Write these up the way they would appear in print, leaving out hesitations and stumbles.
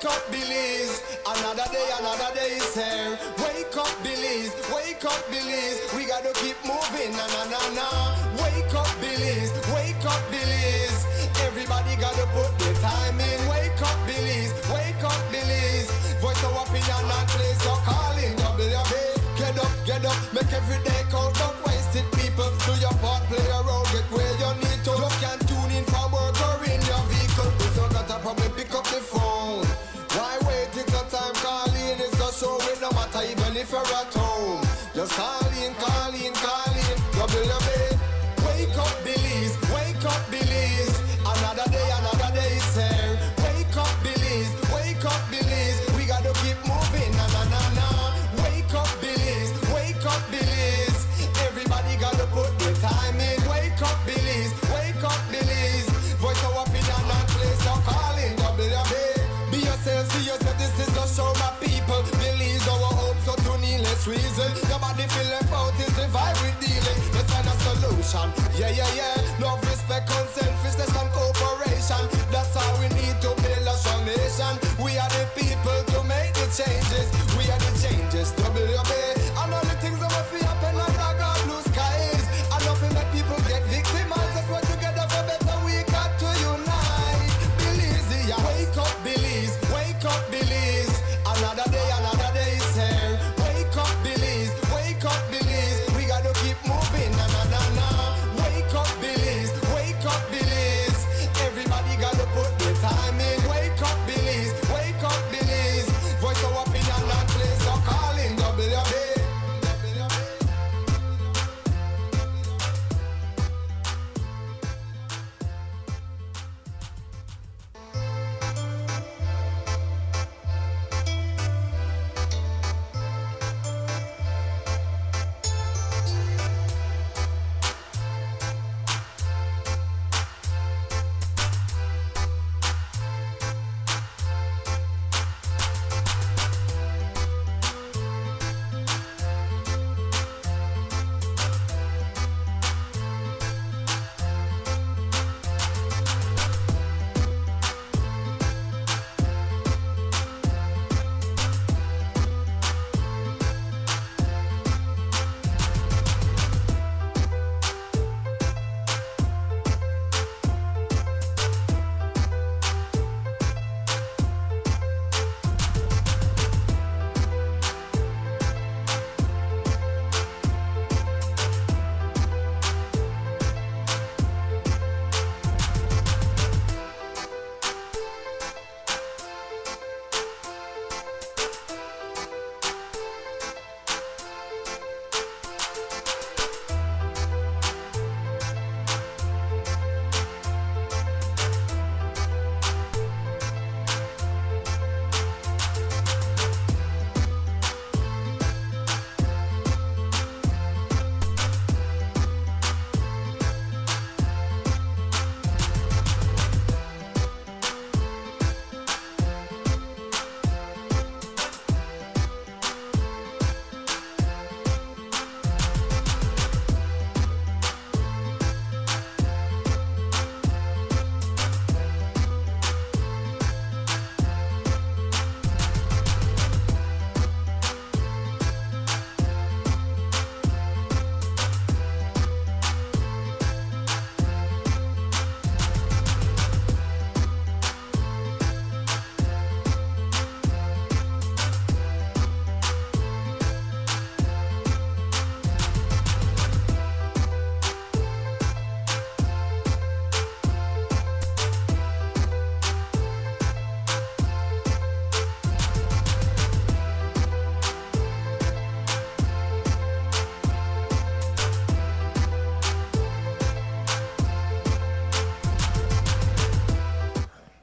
Wake up, Belize. Another day is here. Wake up, Belize. Wake up, Belize. We gotta keep moving. Na na na na. Wake up, Belize. Wake up, Belize. Everybody gotta put their time in. Wake up, Belize. Wake up, Belize. Voice our opinion and place your calling. WB. Get up, make every day count. Don't waste it, people. Do your part, play your role, get where you need to. You can tune in for work or in your vehicle. If you got a problem, pick up the phone. Why wait? It's a time calling. It's a show with no matter even if you're at home. Just call in. WB. Wake up, Belize. Wake up, Belize. Another day is here. Wake up, Belize. Wake up, Belize. We gotta keep moving. Na na na na. Wake up, Belize. Wake up, Belize. Everybody gotta put their time in. Wake up, Belize. Wake up, Belize. Voice our opinion and place your calling. WB. Be yourself, see yourself. This is a show, my people. Belize our hope, so tune in, let's reason. Your body feel left out is the vibe we dealing. Let's find a solution. Yeah. Love, respect, unselfishness and cooperation. That's how we need to build a strong nation. We are the people to make the changes. We are the changes. WB. And all the things that must be happen under God blue skies. And nothing that people get victimized. That's why together for better we got to unite. Belize, yeah. Wake up, Belize. Wake up, Belize. Another day is here. Wake up, Belize. Wake up, Belize. We gotta keep moving. Na na na na. Wake up, Belize. Wake up, Belize. Everybody gotta put their time in. Wake up, Belize. Wake up, Belize. Voice our opinion and place your calling. WB.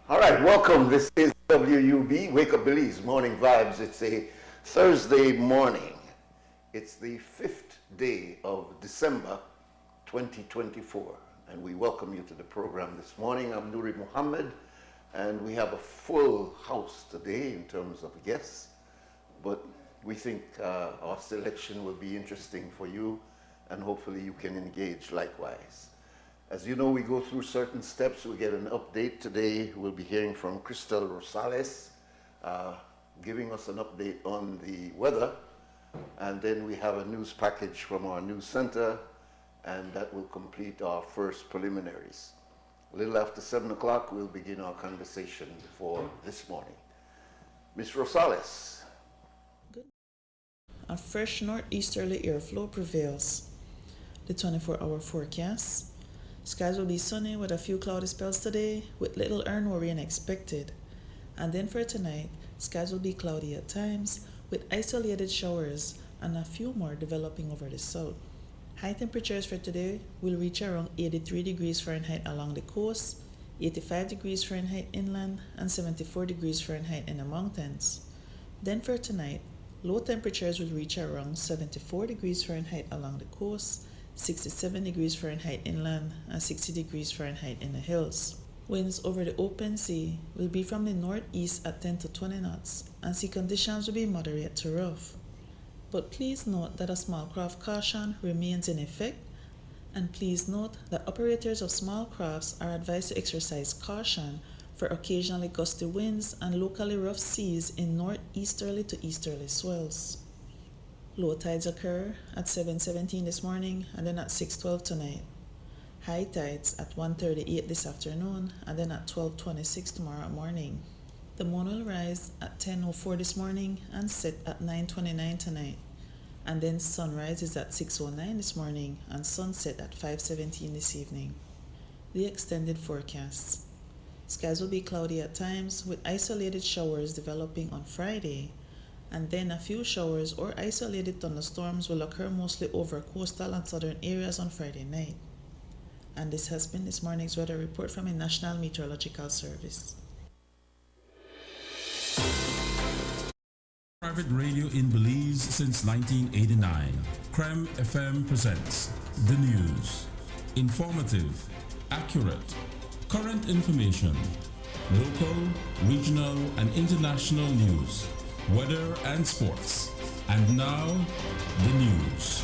All right, welcome. This is WUB, Wake Up Belize Morning Vibes. It's a Thursday morning. It's the 5th day of December 2024, and we welcome you to the program this morning. I'm Nuri Muhammad, and we have a full house today in terms of guests, but we think our selection will be interesting for you, and hopefully you can engage likewise. As you know, we go through certain steps. We get an update today. We'll be hearing from Crystal Rosales giving us an update on the weather. And then we have a news package from our news center, and that will complete our first preliminaries. A little after 7 o'clock, we'll begin our conversation for this morning. Ms. Rosales. Good. A fresh northeasterly airflow prevails. The 24-hour forecast. Skies will be sunny with a few cloudy spells today, with little or no rain expected. And then for tonight, skies will be cloudy at times, with isolated showers and a few more developing over the south. High temperatures for today will reach around 83 degrees Fahrenheit along the coast, 85 degrees Fahrenheit inland, and 74 degrees Fahrenheit in the mountains. Then for tonight, low temperatures will reach around 74 degrees Fahrenheit along the coast, 67 degrees Fahrenheit inland, and 60 degrees Fahrenheit in the hills. Winds over the open sea will be from the northeast at 10 to 20 knots, and sea conditions will be moderate to rough. But please note that a small craft caution remains in effect, and please note that operators of small crafts are advised to exercise caution for occasionally gusty winds and locally rough seas in northeasterly to easterly swells. Low tides occur at 7:17 this morning and then at 6:12 tonight. High tides at 1:38 this afternoon and then at 12:26 tomorrow morning. The moon will rise at 10:04 this morning and set at 9:29 tonight. And then sunrise is at 6:09 this morning and sunset at 5:17 this evening. The extended forecast. Skies will be cloudy at times with isolated showers developing on Friday, and then a few showers or isolated thunderstorms will occur mostly over coastal and southern areas on Friday night. And this has been this morning's weather report from the National Meteorological Service. Private radio in Belize since 1989. Creme FM presents the news. Informative, accurate, current information, local, regional, and international news, weather and sports. And now, the news.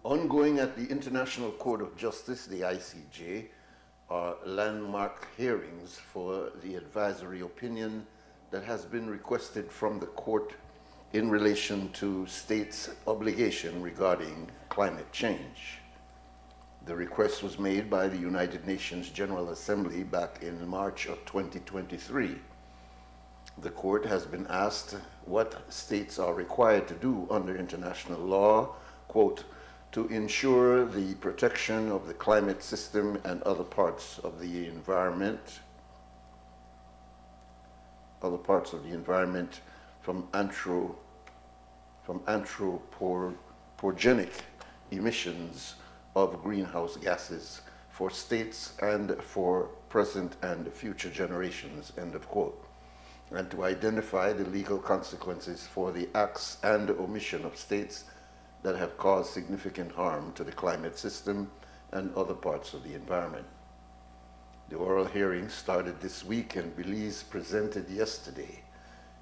Ongoing at the International Court of Justice, the ICJ, are landmark hearings for the advisory opinion that has been requested from the court in relation to states' obligation regarding climate change. The request was made by the United Nations General Assembly back in March of 2023. The court has been asked what states are required to do under international law, quote, to ensure the protection of the climate system and other parts of the environment, from anthropogenic emissions of greenhouse gases for states and for present and future generations, end of quote, and to identify the legal consequences for the acts and omission of states that have caused significant harm to the climate system and other parts of the environment. The oral hearing started this week, and Belize presented yesterday.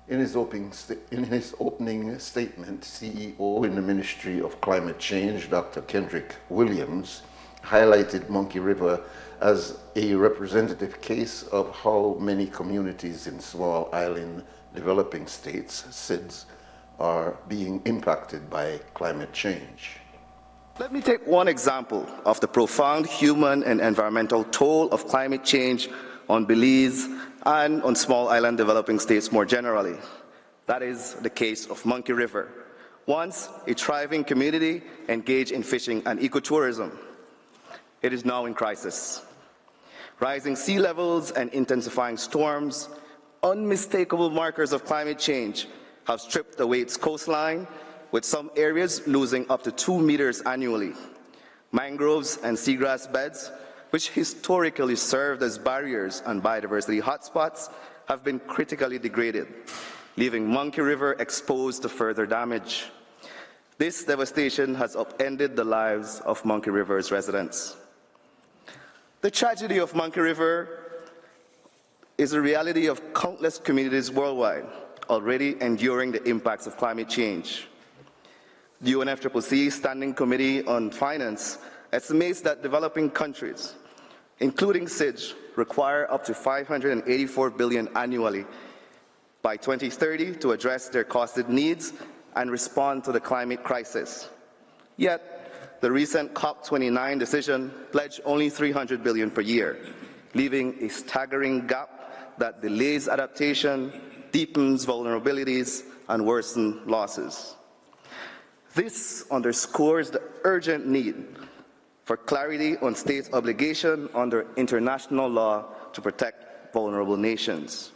In his opening statement, CEO in the Ministry of Climate Change, Dr. Kendrick Williams, highlighted Monkey River as a representative case of how many communities in small island developing states, SIDS, are being impacted by climate change. Let me take one example of the profound human and environmental toll of climate change on Belize and on small island developing states more generally. That is the case of Monkey River, once a thriving community engaged in fishing and ecotourism. It is now in crisis. Rising sea levels and intensifying storms, unmistakable markers of climate change, have stripped away its coastline, with some areas losing up to 2 meters annually. Mangroves and seagrass beds, which historically served as barriers and biodiversity hotspots, have been critically degraded, leaving Monkey River exposed to further damage. This devastation has upended the lives of Monkey River's residents. The tragedy of Monkey River is a reality of countless communities worldwide, already enduring the impacts of climate change. The UNFCCC Standing Committee on Finance estimates that developing countries, including SIDS, require up to $584 billion annually by 2030 to address their costed needs and respond to the climate crisis. Yet, the recent COP29 decision pledged only $300 billion per year, leaving a staggering gap that delays adaptation, deepens vulnerabilities, and worsens losses. This underscores the urgent need for clarity on states' obligation under international law to protect vulnerable nations.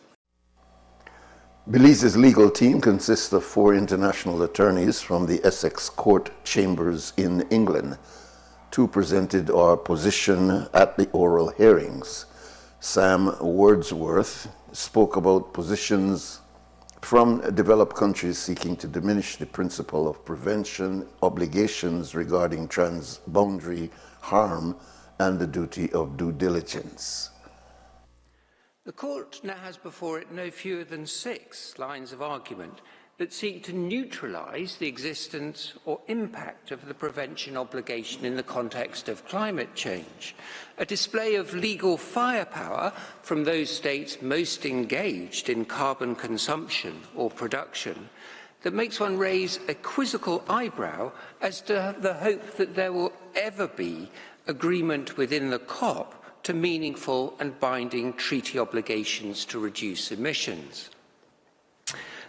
Belize's legal team consists of 4 international attorneys from the Essex Court Chambers in England. 2 presented our position at the oral hearings. Sam Wordsworth spoke about positions from developed countries seeking to diminish the principle of prevention, obligations regarding transboundary harm, and the duty of due diligence. The Court now has before it no fewer than 6 lines of argument that seek to neutralise the existence or impact of the prevention obligation in the context of climate change, a display of legal firepower from those states most engaged in carbon consumption or production that makes one raise a quizzical eyebrow as to the hope that there will ever be agreement within the COP to meaningful and binding treaty obligations to reduce emissions.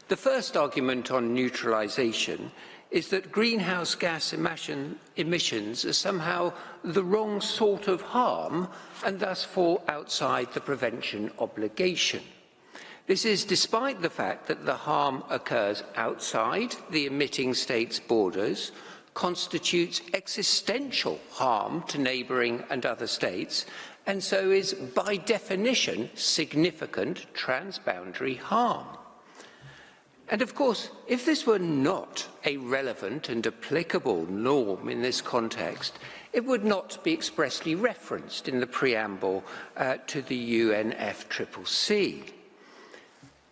The first argument on neutralisation is that greenhouse gas emissions are somehow the wrong sort of harm and thus fall outside the prevention obligation. This is despite the fact that the harm occurs outside the emitting state's borders, constitutes existential harm to neighbouring and other states, and so is by definition significant transboundary harm. And of course, if this were not a relevant and applicable norm in this context, it would not be expressly referenced in the preamble to the UNFCCC.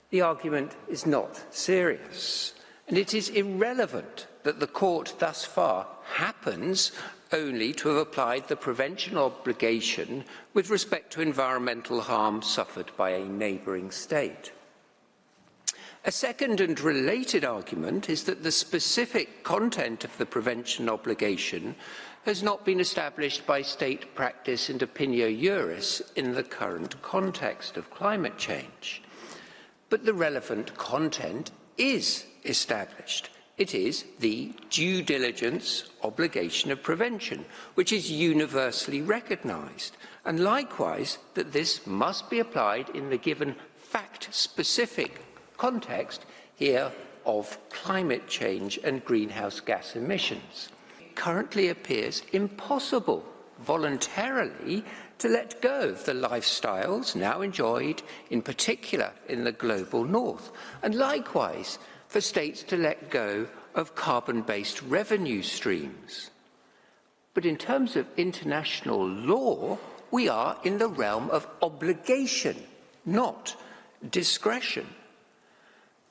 The argument is not serious, and it is irrelevant that the Court thus far happens only to have applied the prevention obligation with respect to environmental harm suffered by a neighbouring state. A second and related argument is that the specific content of the prevention obligation has not been established by state practice and opinio juris in the current context of climate change. But the relevant content is established. It is the due diligence obligation of prevention, which is universally recognised, and likewise that this must be applied in the given fact-specific context here of climate change and greenhouse gas emissions. It currently appears impossible voluntarily to let go of the lifestyles now enjoyed, in particular in the global north, and likewise for states to let go of carbon-based revenue streams. But in terms of international law, we are in the realm of obligation, not discretion.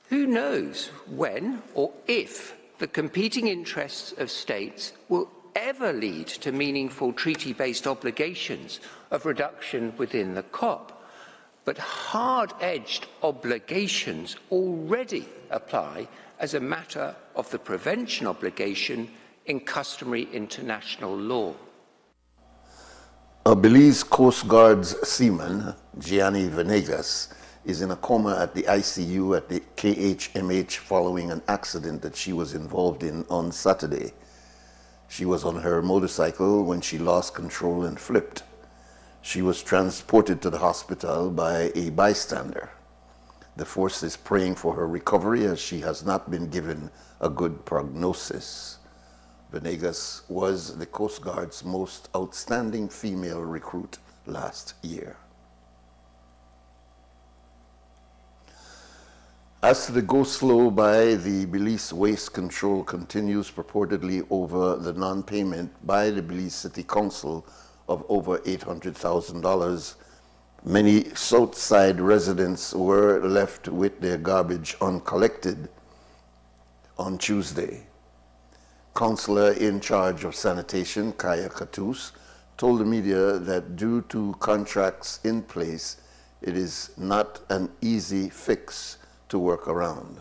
Who knows when or if the competing interests of states will ever lead to meaningful treaty-based obligations of reduction within the COP. But hard-edged obligations already apply as a matter of the prevention obligation in customary international law. A Belize Coast Guard's seaman, Gianni Venegas, is in a coma at the ICU at the KHMH following an accident that she was involved in on Saturday. She was on her motorcycle when she lost control and flipped. She was transported to the hospital by a bystander. The force is praying for her recovery as she has not been given a good prognosis. Venegas was the Coast Guard's most outstanding female recruit last year. As the go slow by the Belize Waste Control continues purportedly over the non-payment by the Belize City Council of over $800,000, many Southside residents were left with their garbage uncollected on Tuesday. councillor in charge of sanitation, Kaya Katus, told the media that due to contracts in place, it is not an easy fix to work around.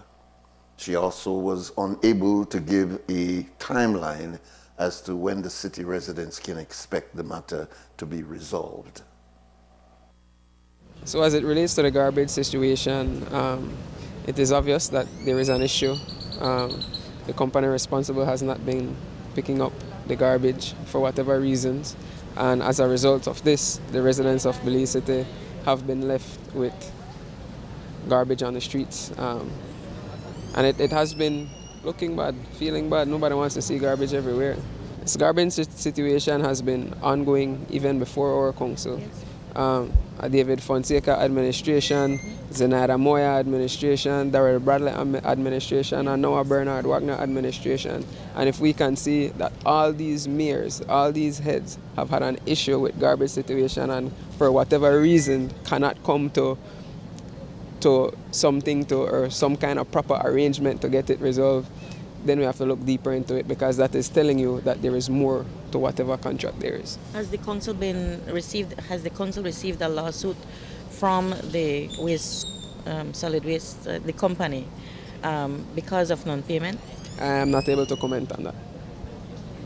She also was unable to give a timeline as to when the city residents can expect the matter to be resolved. So as it relates to the garbage situation, it is obvious that there is an issue. The company responsible has not been picking up the garbage for whatever reasons. And as a result of this, the residents of Belize City have been left with garbage on the streets. And it has been looking bad, feeling bad. Nobody wants to see garbage everywhere. This garbage situation has been ongoing even before our council. A David Fonseca administration, Zenaida Moya administration, Darrell Bradley administration, and now a Bernard Wagner administration. And if we can see that all these mayors, all these heads have had an issue with garbage situation and for whatever reason cannot come to something or some kind of proper arrangement to get it resolved, then we have to look deeper into it, because that is telling you that there is more to whatever contract there is. Has the council received a lawsuit from the solid waste, the company, because of non-payment? I am not able to comment on that.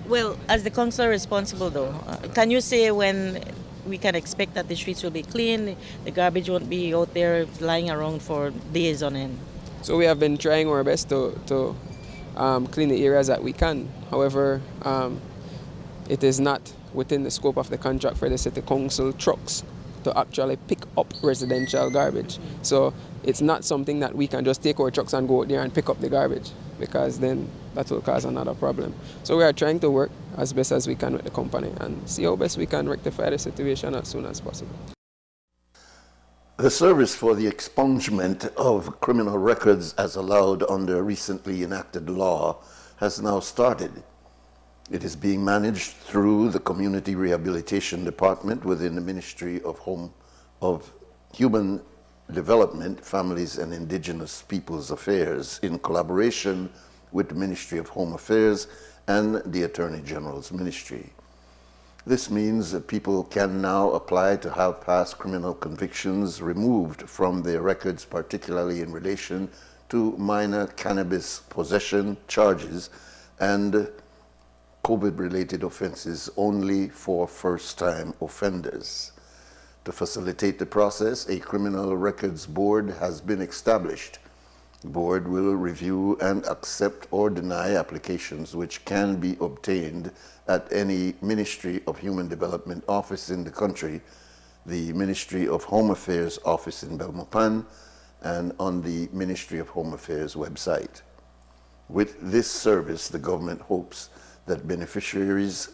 Well, as the council responsible though, can you say when we can expect that the streets will be clean, the garbage won't be out there lying around for days on end? So we have been trying our best to clean the areas that we can. However, it is not within the scope of the contract for the city council trucks to actually pick up residential garbage. So it's not something that we can just take our trucks and go out there and pick up the garbage, because then that will cause another problem. So we are trying to work as best as we can with the company and see how best we can rectify the situation as soon as possible. The service for the expungement of criminal records as allowed under a recently enacted law has now started. It is being managed through the Community Rehabilitation Department within the Ministry of Human Development, Families and Indigenous Peoples Affairs in collaboration with the Ministry of Home Affairs and the Attorney General's Ministry. This means that people can now apply to have past criminal convictions removed from their records, particularly in relation to minor cannabis possession charges and COVID-related offenses only for first-time offenders. To facilitate the process, a criminal records board has been established. The board will review and accept or deny applications which can be obtained at any Ministry of Human Development office in the country, the Ministry of Home Affairs office in Belmopan, and on the Ministry of Home Affairs website. With this service, the government hopes that beneficiaries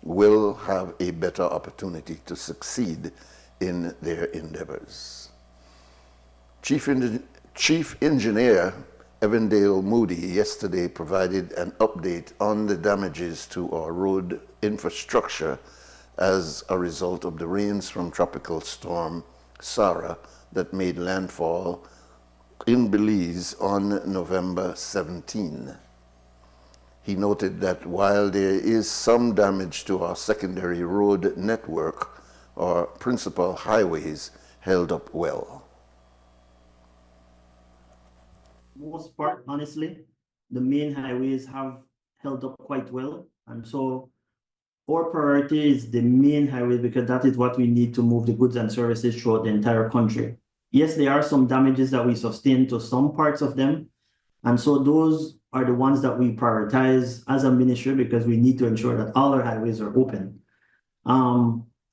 will have a better opportunity to succeed in their endeavors. Chief Engineer Evandale Moody yesterday provided an update on the damages to our road infrastructure as a result of the rains from Tropical Storm Sarah that made landfall in Belize on November 17. He noted that while there is some damage to our secondary road network, our principal highways held up well. Most part, honestly, the main highways have held up quite well. And so our priority is the main highway, because that is what we need to move the goods and services throughout the entire country. Yes, there are some damages that we sustain to some parts of them. And so those are the ones that we prioritize as a ministry, because we need to ensure that all our highways are open.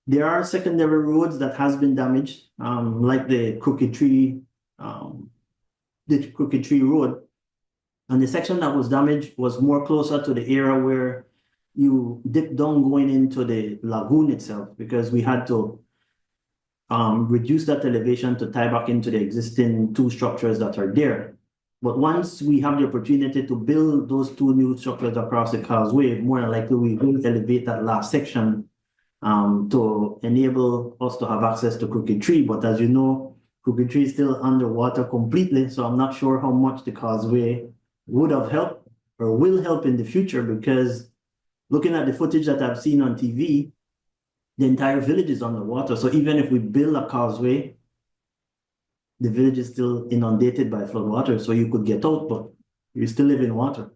There are secondary roads that has been damaged, like the Crooked Tree Road. And the section that was damaged was more closer to the area where you dip down going into the lagoon itself, because we had to reduce that elevation to tie back into the existing two structures that are there. But once we have the opportunity to build those two new structures across the causeway, more than likely we will elevate that last section to enable us to have access to Crooked Tree. But as you know, Crooked Tree is still underwater completely, so I'm not sure how much the causeway would have helped. or will help in the future, because looking at the footage that I've seen on TV, the entire village is underwater. So even if we build a causeway, the village is still inundated by flood water. So you could get out, but you still live in water.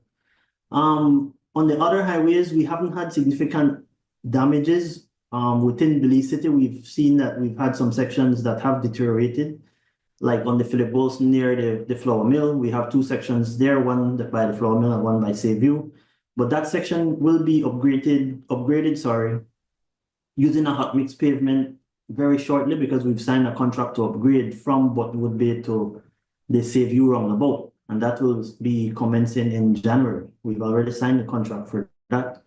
On the other highways, we haven't had significant damages. Within Belize City, we've seen that we've had some sections that have deteriorated, like on the Philip Wilson near the flour mill. We have two sections there, one by the flour mill and one by Sayview. But that section will be upgraded, using a hot mix pavement very shortly, because we've signed a contract to upgrade from Buttonwood Bay to the Sayview roundabout, and that will be commencing in January. We've already signed the contract for that.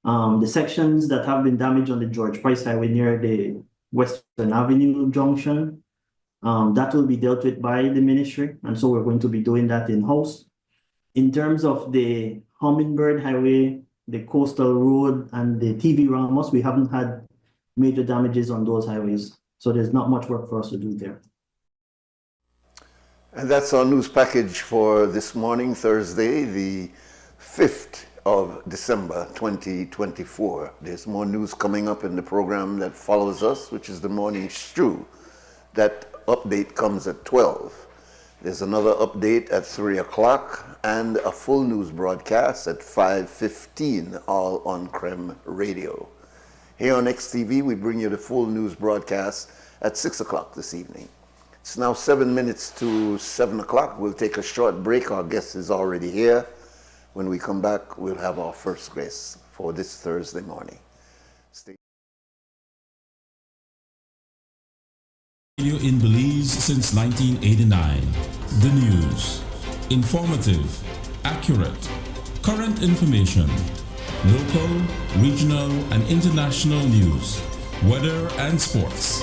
The sections that have been damaged on the George Price Highway near the Western Avenue junction, that will be dealt with by the ministry, and so we're going to be doing that in-house. In terms of the Hummingbird Highway, the Coastal Road, and the TV Ramos, we haven't had major damages on those highways, so there's not much work for us to do there. And that's our news package for this morning, Thursday, the 5th of December 2024. There's more news coming up in the program that follows us, which is the Morning Stew. That update comes at 12. There's another update at 3 o'clock and a full news broadcast at 5:15, all on CREM Radio. Here on XTV, we bring you the full news broadcast at 6 o'clock this evening. It's now 7 minutes to 7 o'clock. We'll take a short break. Our guest is already here. When we come back, we'll have our first guest for this Thursday morning. Stay. Radio in Belize since 1989. The news. Informative, accurate, current information. Local, regional, and international news. Weather and sports.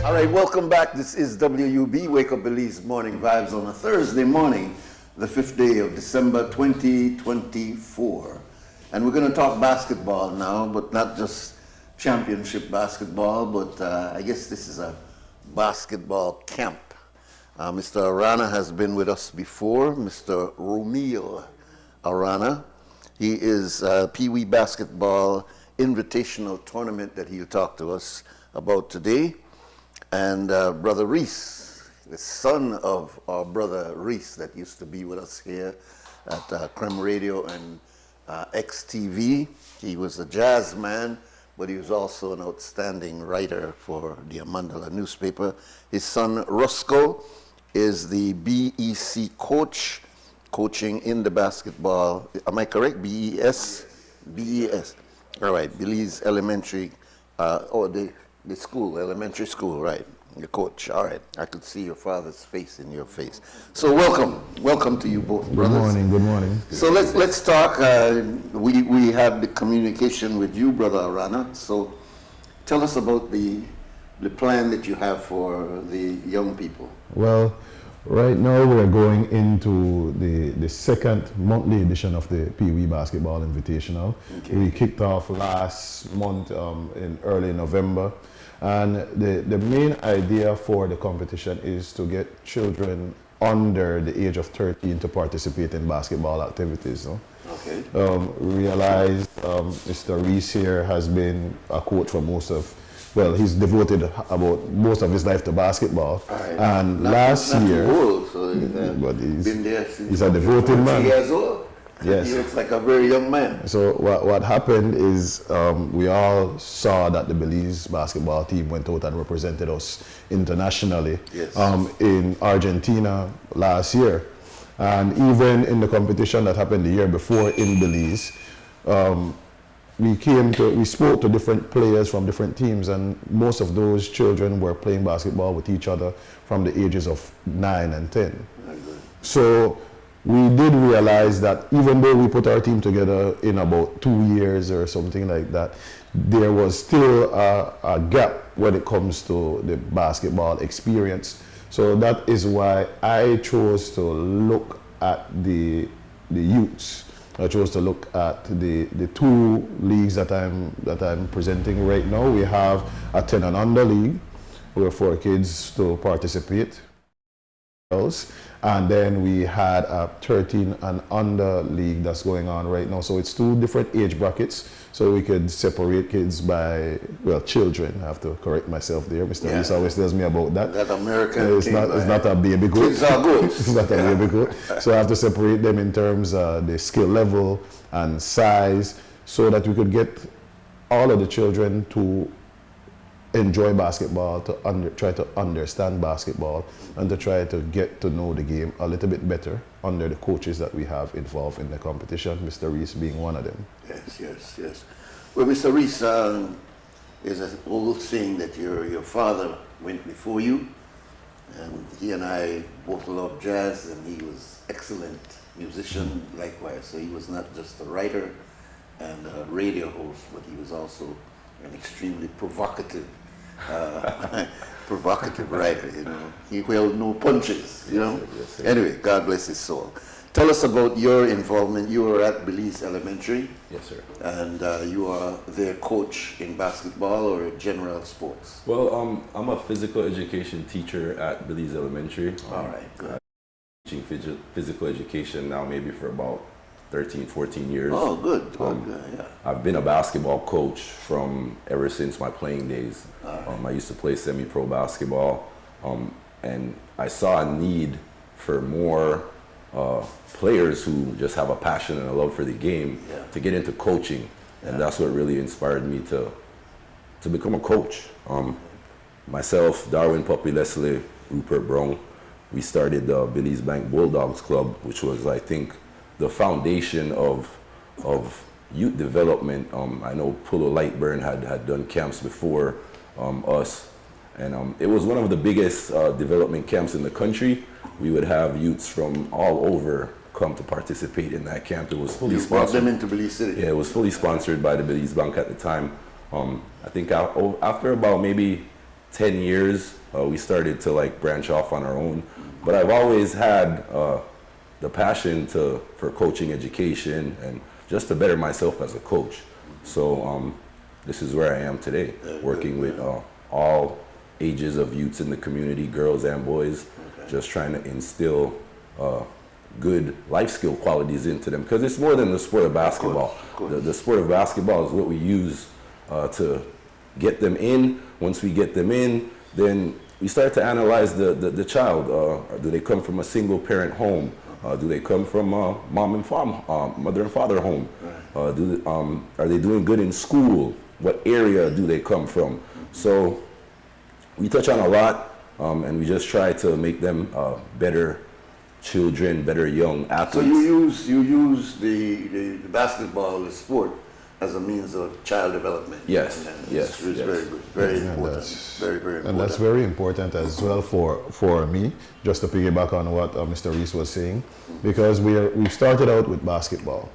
All right, welcome back. This is WUB, Wake Up Belize Morning Vibes on a Thursday morning, the 5th day of December 2024. And we're going to talk basketball now, but not just championship basketball, but I guess this is a basketball camp. Mr. Arana has been with us before, Mr. Romil Arana. He is Pee Wee Basketball Invitational Tournament that he'll talk to us about today. And Brother Reese, the son of our brother Reese that used to be with us here at Creme Radio and XTV. He was a jazz man, but he was also an outstanding writer for the Mandala newspaper. His son Roscoe is the BEC coach, coaching in the basketball. Am I correct? BES? BES. All right, Belize Elementary, the school, elementary school, right? The coach. All right. I could see your father's face in your face. So welcome to you both, brothers. Good morning. Good morning. So let's talk. We had the communication with you, Brother Arana. So tell us about the plan that you have for the young people. Well, right now we're going into the second monthly edition of the Pee Wee Basketball Invitational. Okay. We kicked off last month in early November. And the main idea for the competition is to get children under the age of 13 to participate in basketball activities. No? Okay. Realized Mr. Reese here has been a coach for he's devoted about most of his life to basketball. Right. And last year, old, so but he's a devoted man. Years old. Yes. He looks like a very young man. So what happened is we all saw that the Belize basketball team went out and represented us internationally. Yes. In Argentina last year. And even in the competition that happened the year before in Belize, we spoke to different players from different teams, and most of those children were playing basketball with each other from the ages of 9 and 10. So we did realize that even though we put our team together in about 2 years or something like that, there was still a gap when it comes to the basketball experience. So that is why I chose to look at the youths. I chose to look at the two leagues that I'm presenting right now. We have a 10 and under league, where for kids to participate. And then we had a 13 and under league that's going on right now. So it's two different age brackets. So we could separate kids by, children. I have to correct myself there. Mr. Reese always tells me about that. That American it's not a baby goat. Kids are good. It's not a baby goat. So I have to separate them in terms of the skill level and size, so that we could get all of the children to enjoy basketball, to try to understand basketball, and to try to get to know the game a little bit better under the coaches that we have involved in the competition, Mr. Reese being one of them. Yes. Well, Mr. Reese, there's an old saying that your father went before you, and he and I both love jazz, and he was excellent musician likewise. So he was not just a writer and a radio host, but he was also an extremely provocative provocative writer, you know. He held no punches, you know. Yes, sir. Anyway, God bless his soul. Tell us about your involvement. You were at Belize Elementary. Yes, sir. And you are their coach in basketball or general sports? Well, I'm a physical education teacher at Belize Elementary. All right, good. Teaching physical education now maybe for about 13, 14 years. Oh, good. Yeah. I've been a basketball coach from ever since my playing days. I used to play semi-pro basketball, and I saw a need for more players who just have a passion and a love for the game to get into coaching, and that's what really inspired me to become a coach. Myself, Darwin Puppy Leslie, Rupert Brown, we started the Belize Bank Bulldogs Club, which was, I think, the foundation of youth development. I know Pullo Lightburn had done camps before us, and it was one of the biggest development camps in the country. We would have youths from all over come to participate in that camp. It was fully You brought them into Belize City? Yeah, it was fully sponsored by the Belize Bank at the time. I think after about maybe 10 years, we started to like branch off on our own. But I've always had the passion for coaching education and just to better myself as a coach. So this is where I am today, working with all ages of youths in the community, girls and boys, just trying to instill good life skill qualities into them, because it's more than the sport of basketball. The sport of basketball is what we use to get them in. Once we get them in, then we start to analyze the child. Do they come from a single parent home? Do they come from a mother and father home? Are they doing good in school? What area do they come from? So we touch on a lot, and we just try to make them better children, better young athletes. So you use the basketball, the sport, as a means of child development. Yes, It's very good, very important, very important. And that's very important as well for me, just to piggyback on what Mr. Reese was saying, because we started out with basketball.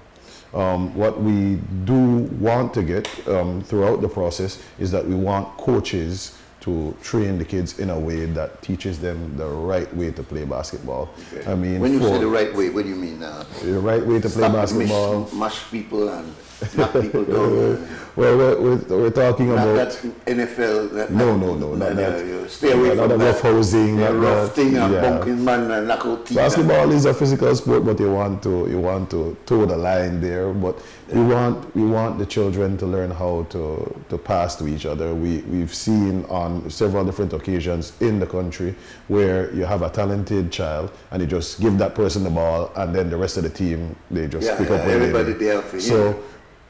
What we do want to get throughout the process is that we want coaches to train the kids in a way that teaches them the right way to play basketball. Okay. I mean, when you say the right way, what do you mean? The right way to play basketball. Mash people and knock people down. Well, we're talking not about that NFL. No, not that. Stay away from that. Rough housing, rough thing and bunking man and knock out teeth. Basketball is a physical sport, but you want to toe the line there. But we want the children to learn how to pass to each other. We've seen on several different occasions in the country where you have a talented child and you just give that person the ball, and then the rest of the team they just pick up where everybody they there for so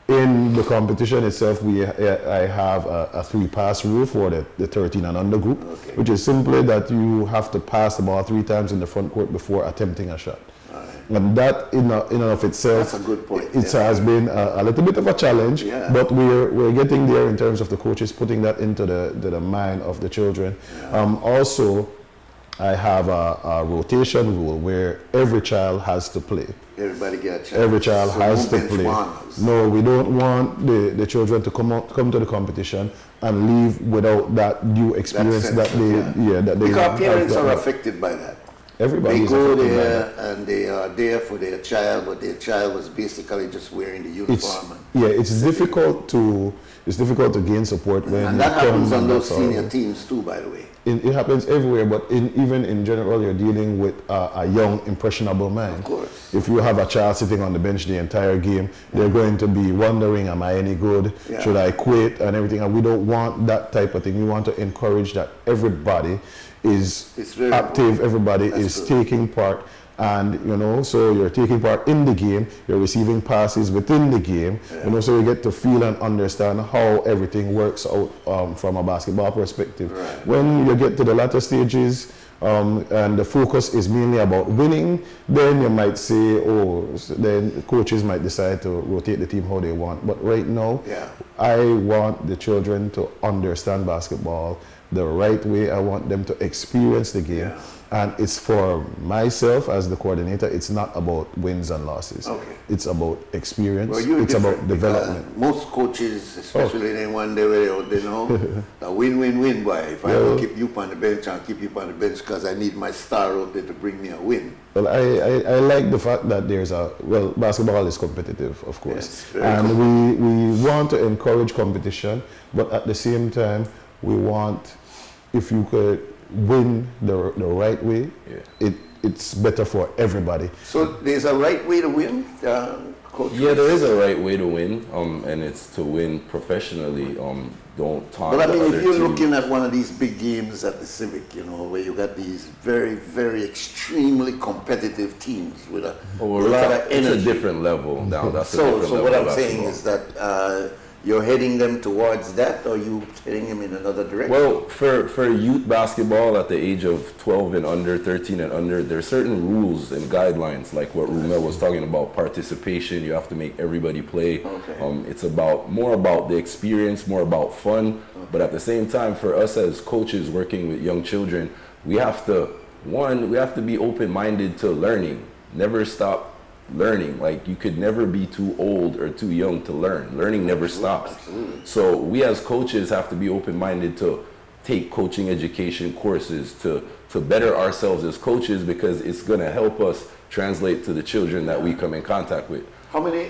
in the competition itself, I have a 3-pass rule for the 13 and under group, which is simply that you have to pass the ball 3 times in the front court before attempting a shot. And that in and of itself, that's a good point. It has been a little bit of a challenge, but we're getting there in terms of the coaches putting that into the mind of the children. Also, I have a rotation rule where every child has to play. Everybody get a chance. Every child has to play. No, we don't want the children to come to the competition and leave without that new experience that they because parents are affected by that. Everybody they go there and they are there for their child, but their child was basically just wearing the uniform. It's difficult to gain support when and that happens on those senior teams too, by the way. It happens everywhere, but even in general, you're dealing with a young, impressionable mind. Of course. If you have a child sitting on the bench the entire game, they're going to be wondering, am I any good? Should I quit? And everything. And we don't want that type of thing. We want to encourage that everybody is active, everybody is taking part. And so you're taking part in the game, you're receiving passes within the game, so you get to feel and understand how everything works out from a basketball perspective. When you get to the latter stages and the focus is mainly about winning, then you might say, then coaches might decide to rotate the team how they want. But right now, I want the children to understand basketball the right way. I want them to experience the game. And it's for myself as the coordinator, it's not about wins and losses. Okay. It's about experience. Well, it's about development. Most coaches, especially in one day where they know the win, boy. If I will keep you on the bench, I'll keep you on the bench because I need my star out there to bring me a win. Well, I like the fact that basketball is competitive, of course. Yes, and we want to encourage competition, but at the same time, we want, if you could win the right way, it's better for everybody. So there's a right way to win, Coach? Yeah, there is a right way to win, and it's to win professionally. Don't taunt But I the mean, other if you're team. looking at one of these big games at the Civic, you know, where you got these very, very extremely competitive teams with a It's a different level now. That's a different so level what of I'm saying basketball. is that you're heading them towards that, or you heading them in another direction? Well, for youth basketball at the age of 12 and under, 13 and under, there are certain rules and guidelines, like what Rumel was talking about, participation. You have to make everybody play. Okay. It's more about the experience, more about fun. But at the same time, for us as coaches working with young children, we have to be open-minded to learning. Never stop learning. Like, you could never be too old or too young to learn. Learning never stops. Absolutely. So we as coaches have to be open-minded to take coaching education courses to better ourselves as coaches, because it's going to help us translate to the children that we come in contact with. How many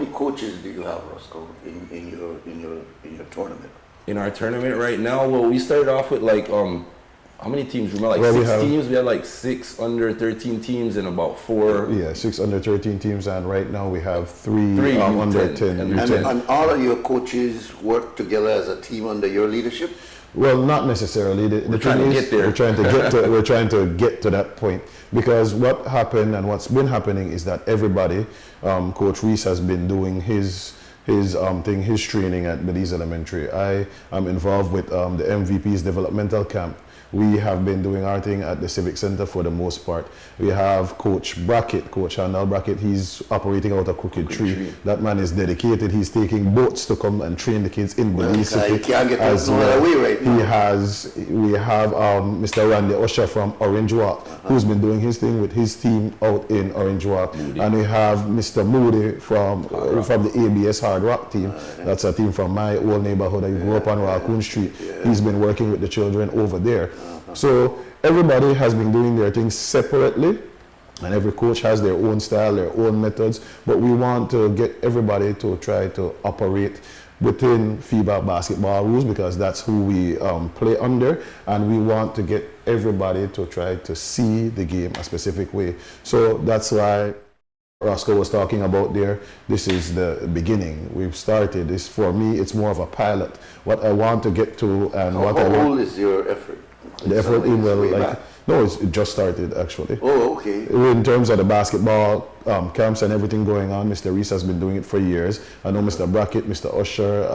coaches do you have, Roscoe, in your tournament? In our tournament right now, well, we started off with like how many teams? Remember, like 6 teams? We had like 6 under 13 teams and about 4. Yeah, 6 under 13 teams, and right now we have 3 under 10. And all of your coaches work together as a team under your leadership? Well, not necessarily. We're trying to get there. We're trying to get to that point, because what happened and what's been happening is that everybody, Coach Reese has been doing his training at Belize Elementary. I am involved with the MVP's developmental camp. We have been doing our thing at the Civic Center for the most part. We have Coach Handel Brackett, he's operating out of Crooked Tree. That man is dedicated. He's taking boats to come and train the kids in Belize City. You can't get as no well. way right now. We have Mr. Randy Usher from Orange Walk, who's been doing his thing with his team out in Orange Walk. And we have Mr. Moody from the ABS Hard Rock team. That's a team from my old neighborhood. I grew up on Raccoon Street. He's been working with the children over there. So everybody has been doing their things separately, and every coach has their own style, their own methods, but we want to get everybody to try to operate within FIBA basketball rules, because that's who we play under, and we want to get everybody to try to see the game a specific way. So that's why Roscoe was talking about there. This is the beginning. We've started this. For me, it's more of a pilot. What I want to get to, and How old is your effort? The effort in it just started actually. Oh, okay. In terms of the basketball camps and everything going on, Mr. Reese has been doing it for years. I know Mr. Brackett, Mr. Usher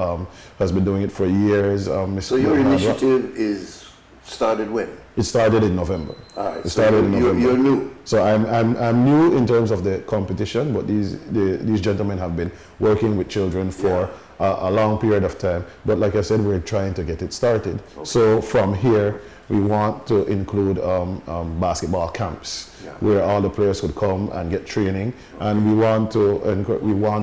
has been doing it for years. So your initiative is started when? It started in November. All right. It started in November. You're new. So I'm new in terms of the competition, but these gentlemen have been working with children for a long period of time. But like I said, we're trying to get it started. Okay. So from here, we want to include basketball camps where all the players would come and get training, and we want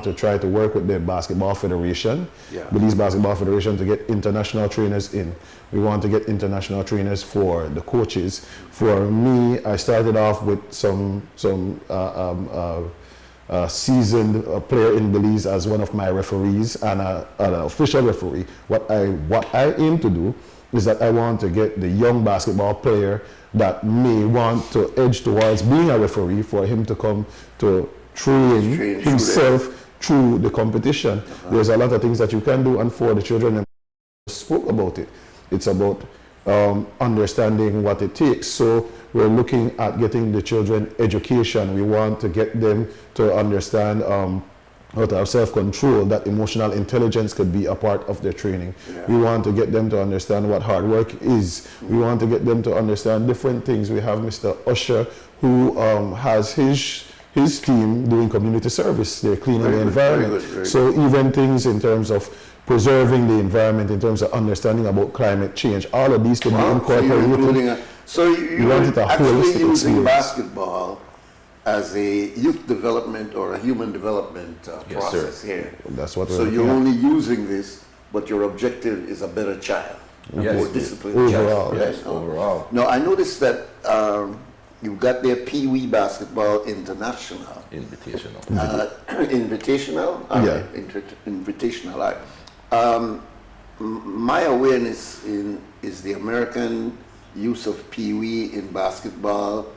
to try to work with the Basketball Federation, Belize Basketball Federation, to get international trainers in. We want to get international trainers for the coaches. For me, I started off with some seasoned player in Belize as one of my referees and an official referee. What I aim to do is that I want to get the young basketball player that may want to edge towards being a referee, for him to come to train himself through the competition. There's a lot of things that you can do, and for the children, spoke about it. It's about understanding what it takes. So we're looking at getting the children education. We want to get them to understand how to have self-control, that emotional intelligence could be a part of their training. We want to get them to understand what hard work is. We want to get them to understand different things. We have Mr. Usher, who has his team doing community service. They're cleaning the environment. So even things in terms of preserving the environment, in terms of understanding about climate change. All of these can be So incorporated. you want it a actually holistic using experience. basketball as a youth development or a human development Yes, process sir. here. That's what we're So looking you're at. only using this, but your objective is a better child, a Yes. more disciplined Overall, child. Yes, Right? overall. No, I noticed that you've got their Pee Wee Basketball International. Invitational. Invitational? All Yeah. right, invitational. All right. My awareness is the American use of Pee Wee in basketball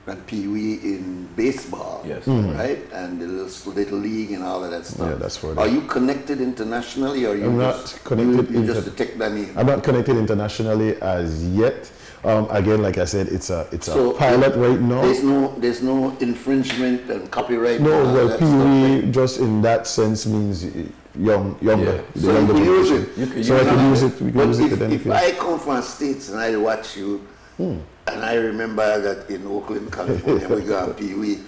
and Pee Wee in baseball. Yes. Right? And the little league and all of that stuff. Yeah, that's for Are them. you connected internationally, or you I'm not just connected you just inter- take that in? I'm not connected internationally as yet. Again, like I said, it's a So pilot right now. There's no infringement and copyright. No, and all well, that Pee stuff. Wee just in that sense means younger, Yeah. the So younger you can use generation. it. You can So I use could it. use it. We can But use it with if anything. I come from States and I watch you, and I remember that in Oakland, California, we got Pee Wee,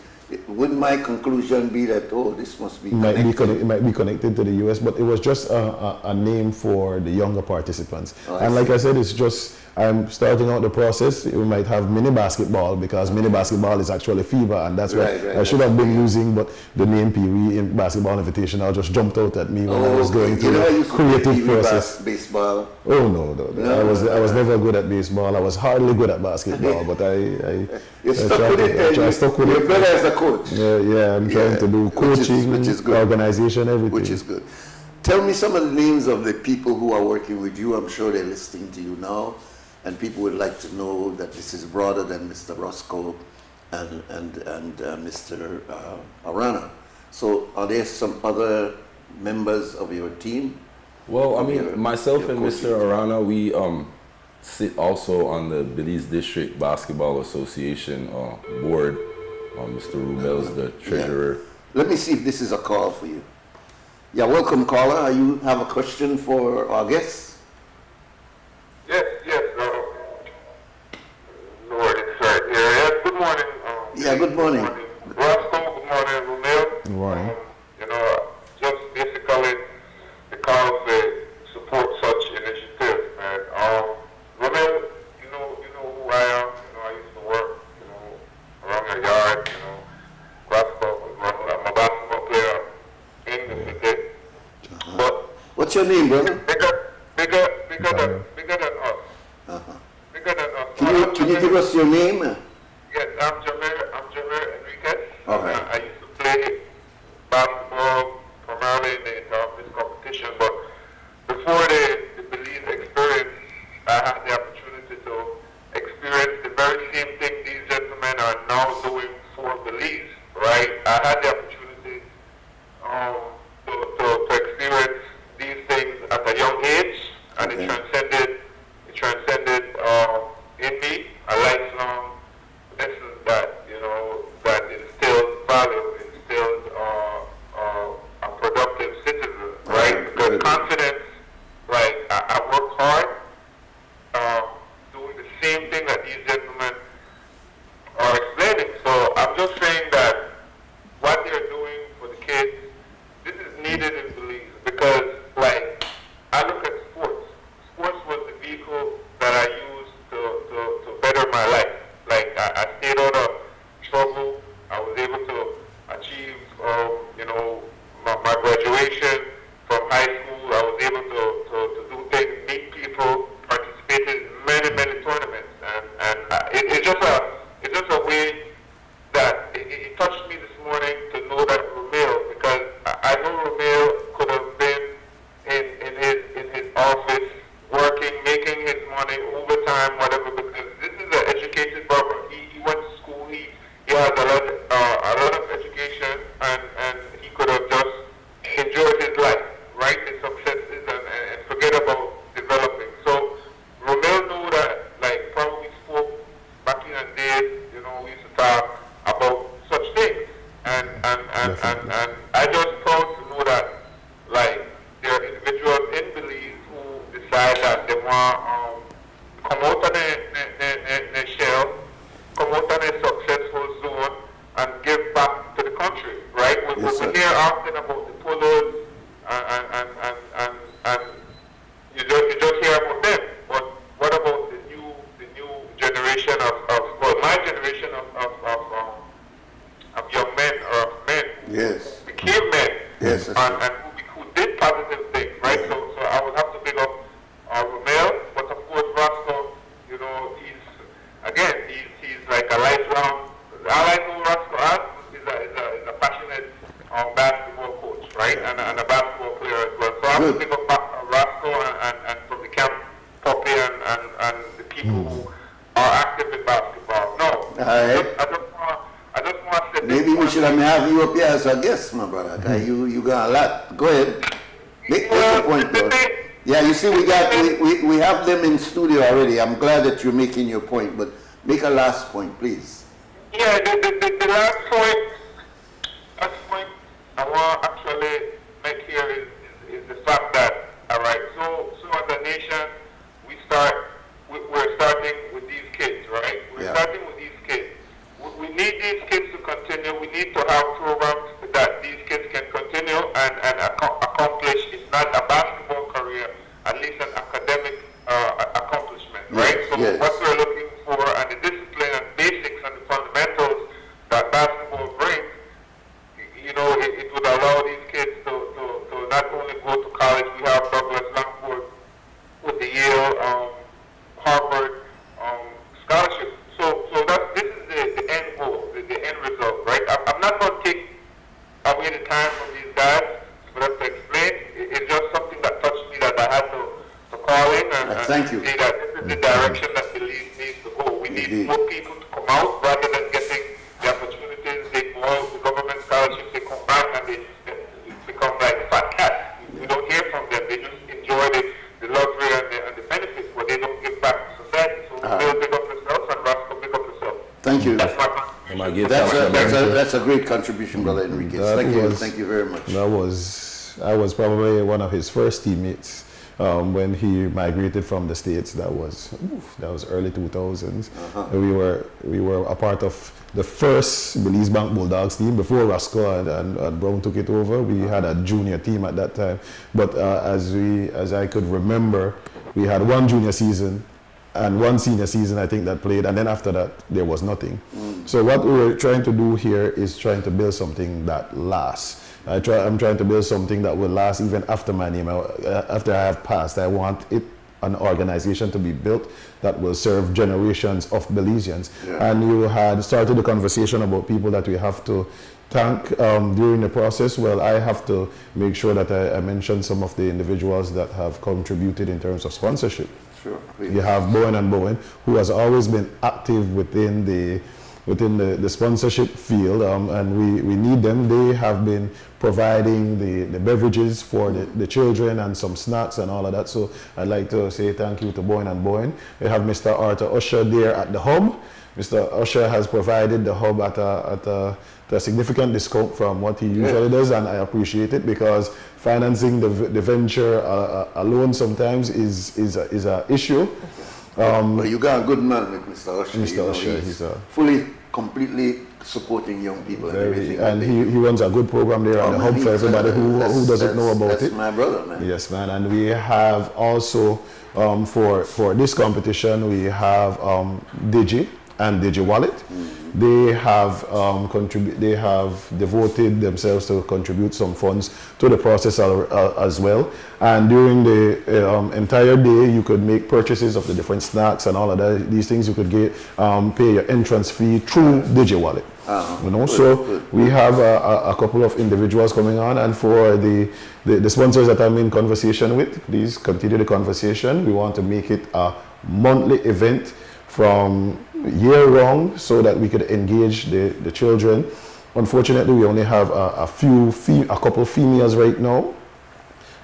wouldn't my conclusion be that, oh, this must be connected? It might be connected to the US, but it was just a name for the younger participants. Oh, I And like see. I said, it's just, I'm starting out the process. We might have mini basketball, because mini basketball is actually FIBA, and that's what Right, I should have been yeah. using, but the name Pee Wee in Basketball Invitational just jumped out at me when I was going you through know, I the used to play creative Pee Wee process. baseball. Oh no. No, I was never good at baseball. I was hardly good at basketball, but You're stuck with it, I and stuck with you're it. better as a coach. Yeah, I'm trying to do coaching, which is good. organization, everything. Which is good. Tell me some of the names of the people who are working with you. I'm sure they're listening to you now, and people would like to know that this is broader than Mr. Roscoe and Mr. Arana. So are there some other members of your team? Well, I mean, Your- myself your and coaching Mr. Arana, we sit also on the Belize District Basketball Association board. Mr. Rubel's the treasurer. Let me see if this is a call for you. Yeah, welcome, caller. You have a question for our guests? Yes, Nuri, sir. Yes, good morning. Yeah, good morning. Roscoe, good morning, Romeo. Good morning. Just basically because they support such initiatives. And Romeo, you know who I am. I used to work, around your yard. Roscoe, I'm a basketball player in the city. But What's your name, brother? bigger than us. Bigger than us. Can you give us your name? Yes, I'm Jameer Enriquez. All right. I used to play basketball primarily in the inter-office competition, but before the Belize experience, I had the opportunity to experience the very same thing these gentlemen are now doing for Belize, right? I had the opportunity to experience these things at a young age, and Okay. it transcended in me a lifelong lesson that that instills value, instills a productive citizen, right? Very Because good. confidence, right? I work hard, doing the same thing that these gentlemen are explaining. So I'm just saying that what they're doing for the kids, this is needed in Belize, because like I look at sports. Sports was the vehicle that I used to better my life. Like I stayed out of trouble. I was able to achieve, my graduation from high school. I was able to do things, meet people, participated in many tournaments, and it's just a way that it touched me this morning to know that Romeo, because I know Romeo could have been in his office working, making his money, overtime, whatever, because this is an educated barber. He went to school, he has a lot of education, and he could have just enjoyed his life, right, his successes, and forget about developing. So Romeo knew that, like, probably spoke back in the days, we used to talk about such things, and I just proud to know that, like, there are individuals in Belize who decide that they want come out of their shell, come out of their successful zone, and give back to the country, right? Yes, sir. We hear often about the pullers and and who did positive things, right? So I would have to big up Romeo, but of course Roscoe, you know, he's like a lifelong. All I know Roscoe as is a passionate basketball coach, right, and a basketball player as well. So I would big up Roscoe and from the camp, Poppy and the people who are active in basketball. No, All right. I just want to say Maybe we should have you up here as a guest, my brother. Okay? You got a lot. Go ahead. Make the point, bro. Yeah, you see, we have them in studio already. I'm glad that you're making your point, but make a last point, please. Yeah, the last point I want to actually make here is the fact that, all right, so as a nation, we're starting with these kids, right? We're starting with these kids. We need these kids to continue. We need to have programs that these kids can continue and accomplish, if not a basketball career, at least an academic accomplishment, right? So what we're looking for, and the discipline and basics and the fundamentals that basketball brings, you know, it would allow these kids to not only go to college. We have Douglas Langford with the Yale, Harvard scholarship. So this is the end goal, the end result, right? I'm not going to take away the time from these guys for us to explain. It's just something that touched me that I had to call in and say that this is the direction that the league needs to go. We need more people to come out rather than getting the opportunities. They go out, the government scholarships, they come back and they become like fat cats. We don't hear from them. They just enjoy the luxury and the benefits, but they don't give back to society. So they'll pick up themselves and Roscoe pick up himself. Thank you. That's my point. That's a great contribution, Brother Enriquez. Thank you very much. I was probably one of his first teammates when he migrated from the States. That was early 2000s. We were a part of the first Belize Bank Bulldogs team before Roscoe and Brown took it over. We had a junior team at that time, but as I could remember, we had one junior season and one senior season, I think, that played, and then after that there was nothing. So what we're trying to do here is trying to build something that lasts. I'm trying to build something that will last even after my name, after I have passed. I want an organization to be built that will serve generations of Belizeans. And you had started the conversation about people that we have to thank during the process. Well, I have to make sure that I mention some of the individuals that have contributed in terms of sponsorship. Sure, please. You have Bowen and Bowen, who has always been active within the sponsorship field, and we need them. They have been providing the beverages for the children and some snacks and all of that. So I'd like to say thank you to Bowen and Bowen. We have Mr. Arthur Usher there at the hub. Mr. Usher has provided the hub at a significant discount from what he usually does, and I appreciate it, because financing the venture alone sometimes is an issue. But you got a good man with Mr. Usher. Mr. Usher, he's fully, completely supporting young people and everything. And he runs a good program there at the hub for everybody who doesn't know about it. That's my brother, man. Yes, man. And we have also for this competition, we have Digi and Digi Wallet. They have they have devoted themselves to contribute some funds to the process as well. And during the entire day, you could make purchases of the different snacks and all of that. These things you could get pay your entrance fee through Digi Wallet. You know, so we have a couple of individuals coming on, and for the sponsors that I'm in conversation with, please continue the conversation. We want to make it a monthly event from year round so that we could engage the children. Unfortunately, we only have a couple females right now,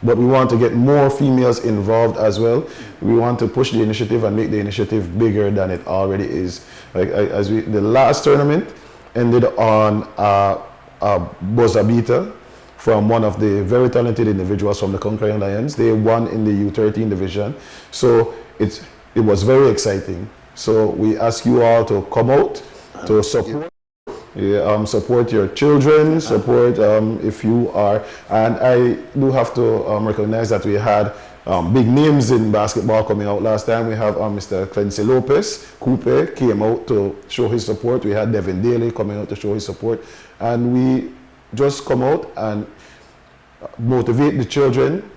but we want to get more females involved as well. We want to push the initiative and make the initiative bigger than it already is. Like the last tournament ended on a buzzer beater from one of the very talented individuals from the Conquering Lions. They won in the U13 division, so it was very exciting. So we ask you all to come out to support. Support your children, support if you are, and I do have to recognize that we had big names in basketball coming out last time. We have Mr. Clancy Lopez, Coupe, came out to show his support. We had Devin Daly coming out to show his support, and we just come out and motivate the children,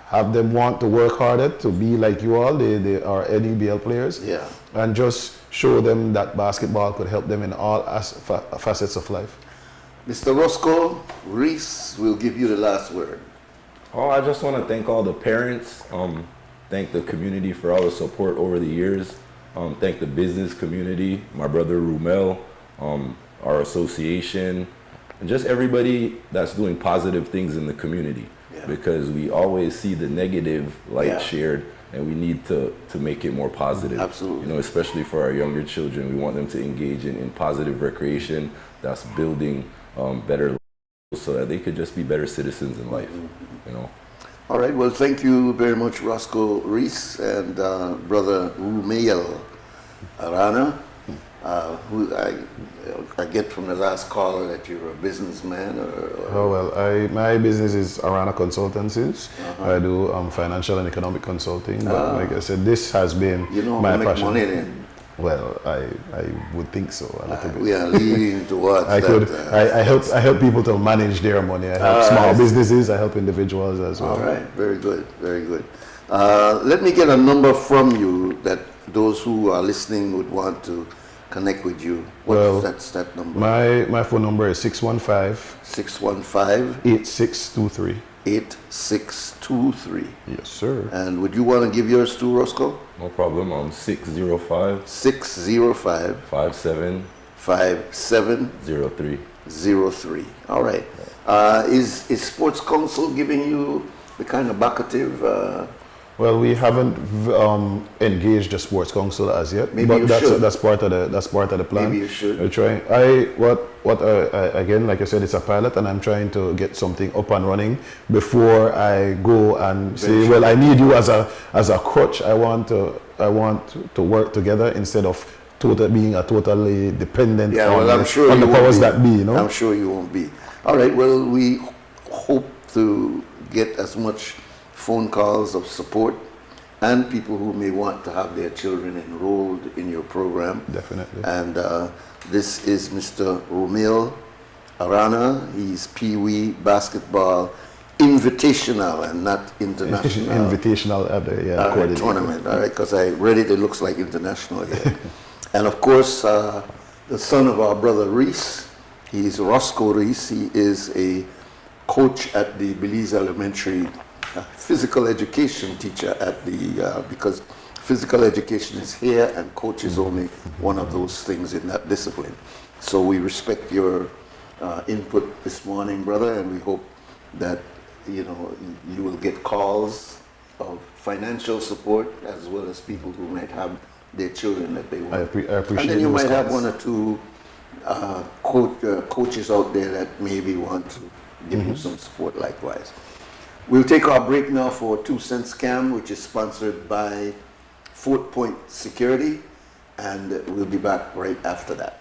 have them want to work harder to be like you all. They are NEBL players. Yeah. And just show them that basketball could help them in all facets of life. Mr. Roscoe, Reese will give you the last word. Oh, I just want to thank all the parents, thank the community for all the support over the years, thank the business community, my brother Rumel, our association, and just everybody that's doing positive things in the community. Yeah. Because we always see the negative light shared, and we need to make it more positive. Absolutely. You know, especially for our younger children, we want them to engage in positive recreation that's building better lives so that they could just be better citizens in life, you know. All right, well, thank you very much, Roscoe Reese and Brother Rumail Arana, who I get from the last caller that you're a businessman or Oh, well, my business is Arana Consultancies. I do financial and economic consulting. But like I said, this has been my make passion. money then. Well, I would think so a little bit. We are leading towards I help people to manage their money. I help small businesses. I help individuals as well. All right, very good, very good. Let me get a number from you that those who are listening would want to connect with you. That's that number? My phone number is 615 8623. 8623. Yes, sir. And would you want to give yours too, Roscoe? No problem. 605 57 03. All right. Is Sports Council giving you the kind of vacative? Well, we haven't engaged the Sports Council as yet. Maybe but you that's should. part of the plan. Maybe you should. We're trying. Again, like I said, it's a pilot, and I'm trying to get something up and running before I go and say, well, I need you as a coach. I want to work together instead of being a totally dependent on the powers that be. You know? I'm sure you won't be. All right. Well, we hope to get as much phone calls of support and people who may want to have their children enrolled in your program. Definitely. And this is Mr. Romil Arana. He's Pee Wee basketball invitational and not international. Invitational at the tournament. All right, because I read it, it looks like international here. And of course, the son of our brother Reese, he's Roscoe Reese. He is a coach at the Belize Elementary, physical education teacher at the, because physical education is here and coach is only one of those things in that discipline. So we respect your input this morning, brother, and we hope that you will get calls of financial support as well as people who might have their children that they want. I appreciate. And then you might have one or two coaches out there that maybe want to give you some support likewise. We'll take our break now for 2 Cent Scam, which is sponsored by Fort Point Security, and we'll be back right after that.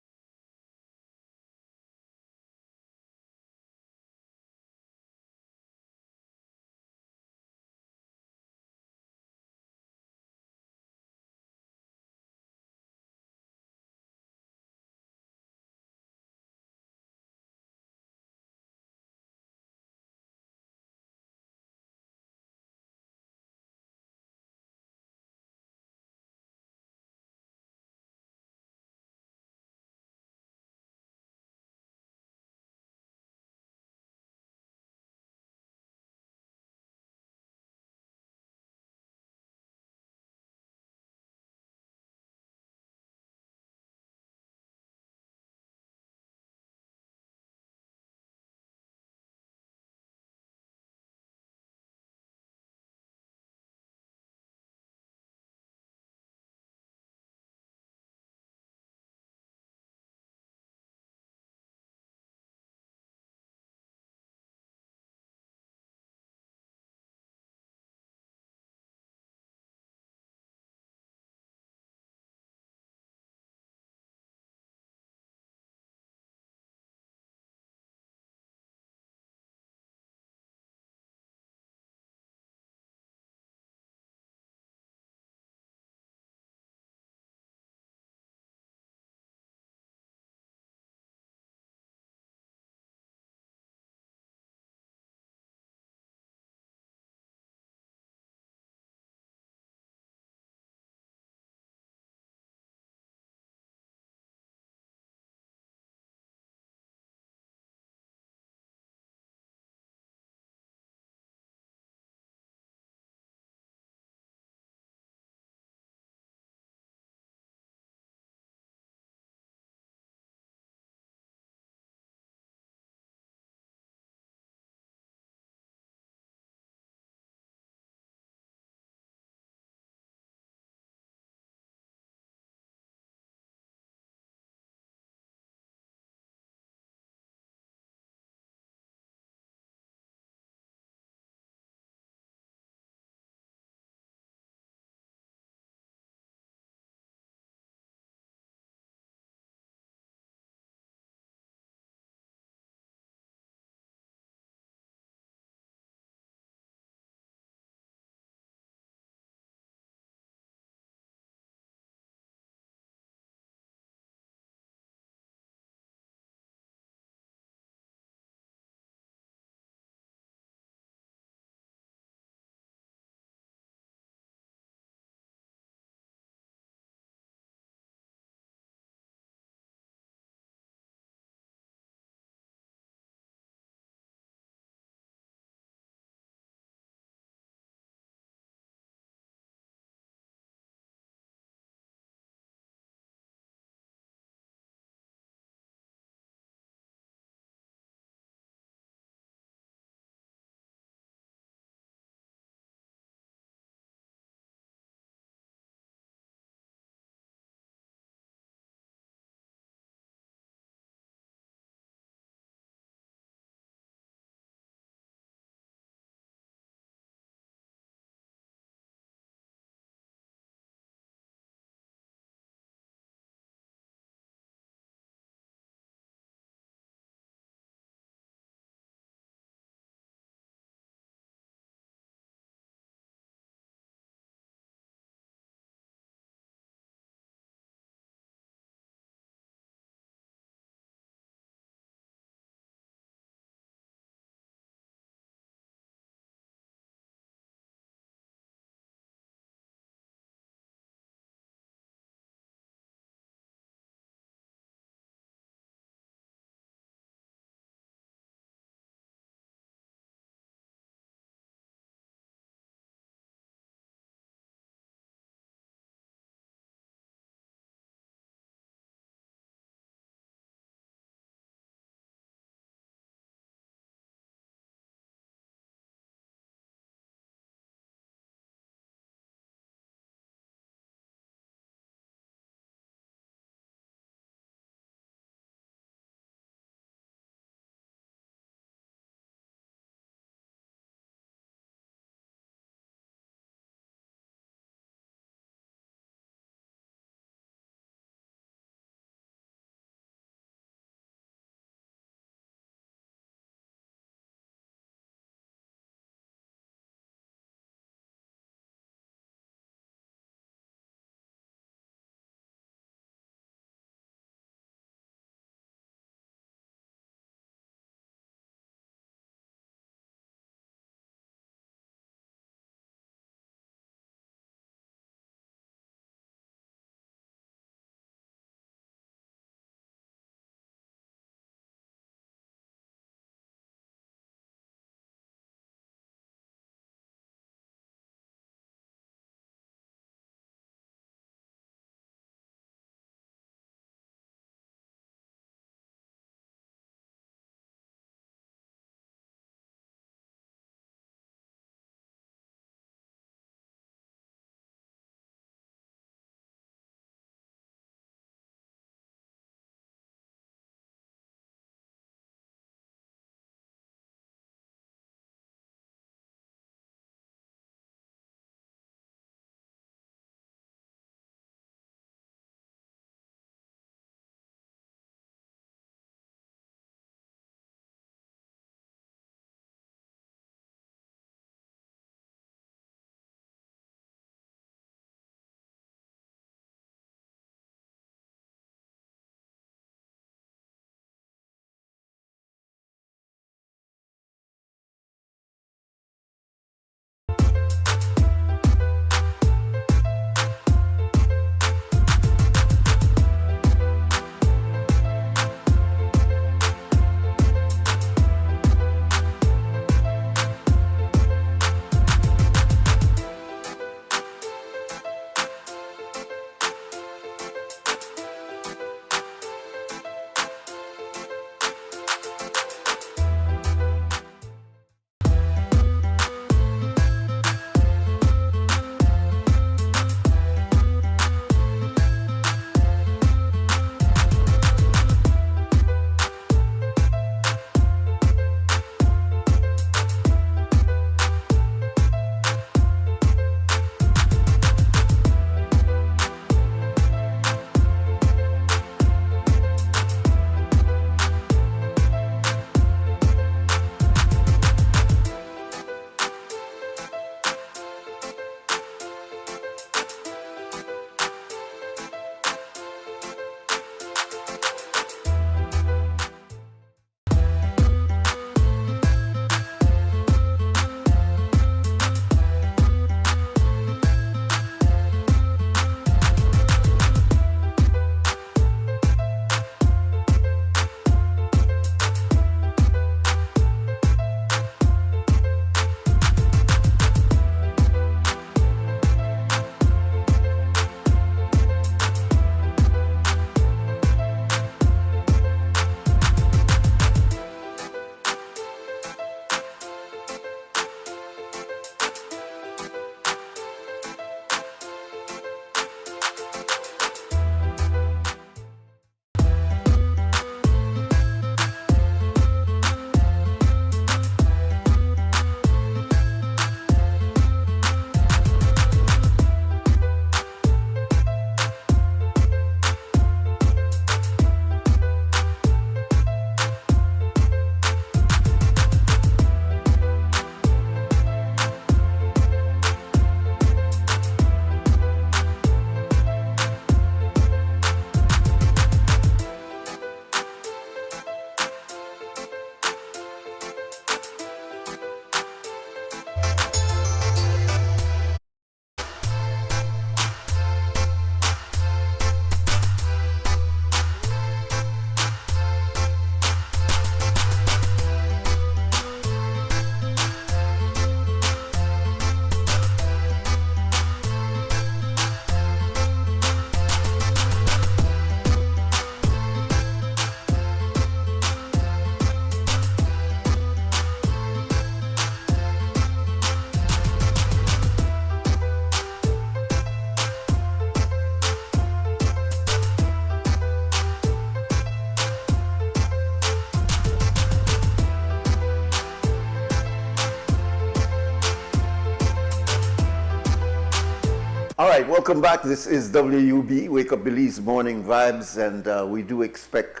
right, welcome back. This is WUB, Wake Up Belize Morning Vibes, and we do expect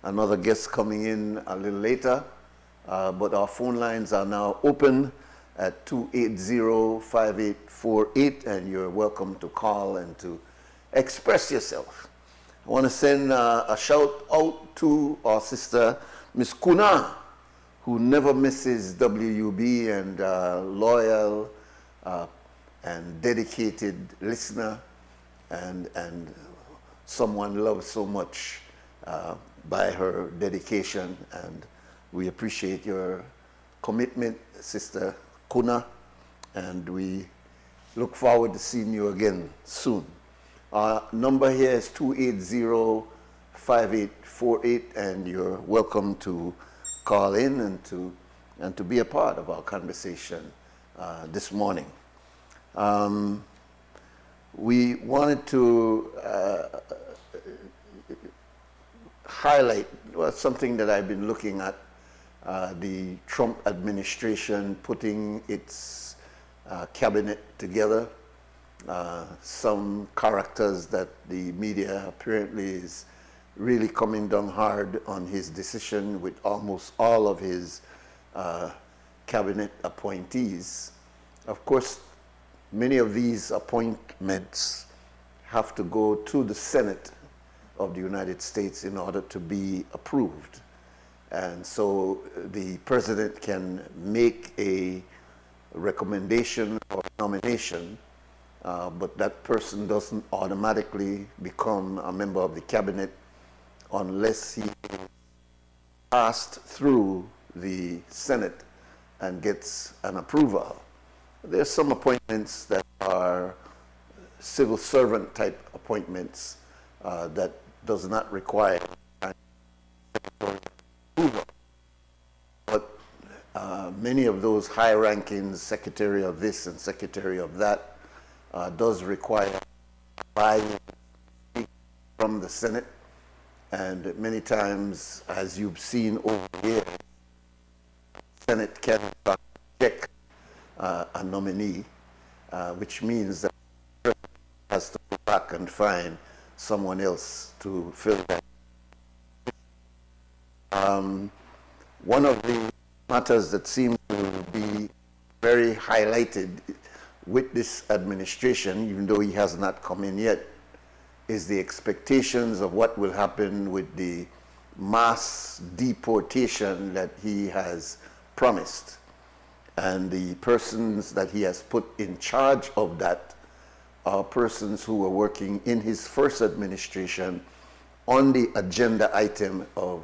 another guest coming in a little later, but our phone lines are now open at 280-5848, and you're welcome to call and to express yourself. I want to send a shout out to our sister, Miss Kuna, who never misses WUB and loyal and dedicated listener and someone loved so much by her dedication, and we appreciate your commitment, Sister Kuna, and we look forward to seeing you again soon. Our number here is 280-5848, and you're welcome to call in and to be a part of our conversation this morning. We wanted to highlight something that I've been looking at, the Trump administration putting its cabinet together. Some characters that the media apparently is really coming down hard on his decision with almost all of his cabinet appointees. Of course, many of these appointments have to go to the Senate of the United States in order to be approved. And so the president can make a recommendation or nomination, but that person doesn't automatically become a member of the cabinet unless he passed through the Senate and gets an approval. There's some appointments that are civil servant type appointments that does not require approval. But many of those high rankings, secretary of this and secretary of that, does require buy-in from the Senate. And many times, as you've seen over here, Senate can check a nominee, which means that the president has to go back and find someone else to fill that. One of the matters that seems to be very highlighted with this administration, even though he has not come in yet, is the expectations of what will happen with the mass deportation that he has promised. And the persons that he has put in charge of that are persons who were working in his first administration on the agenda item of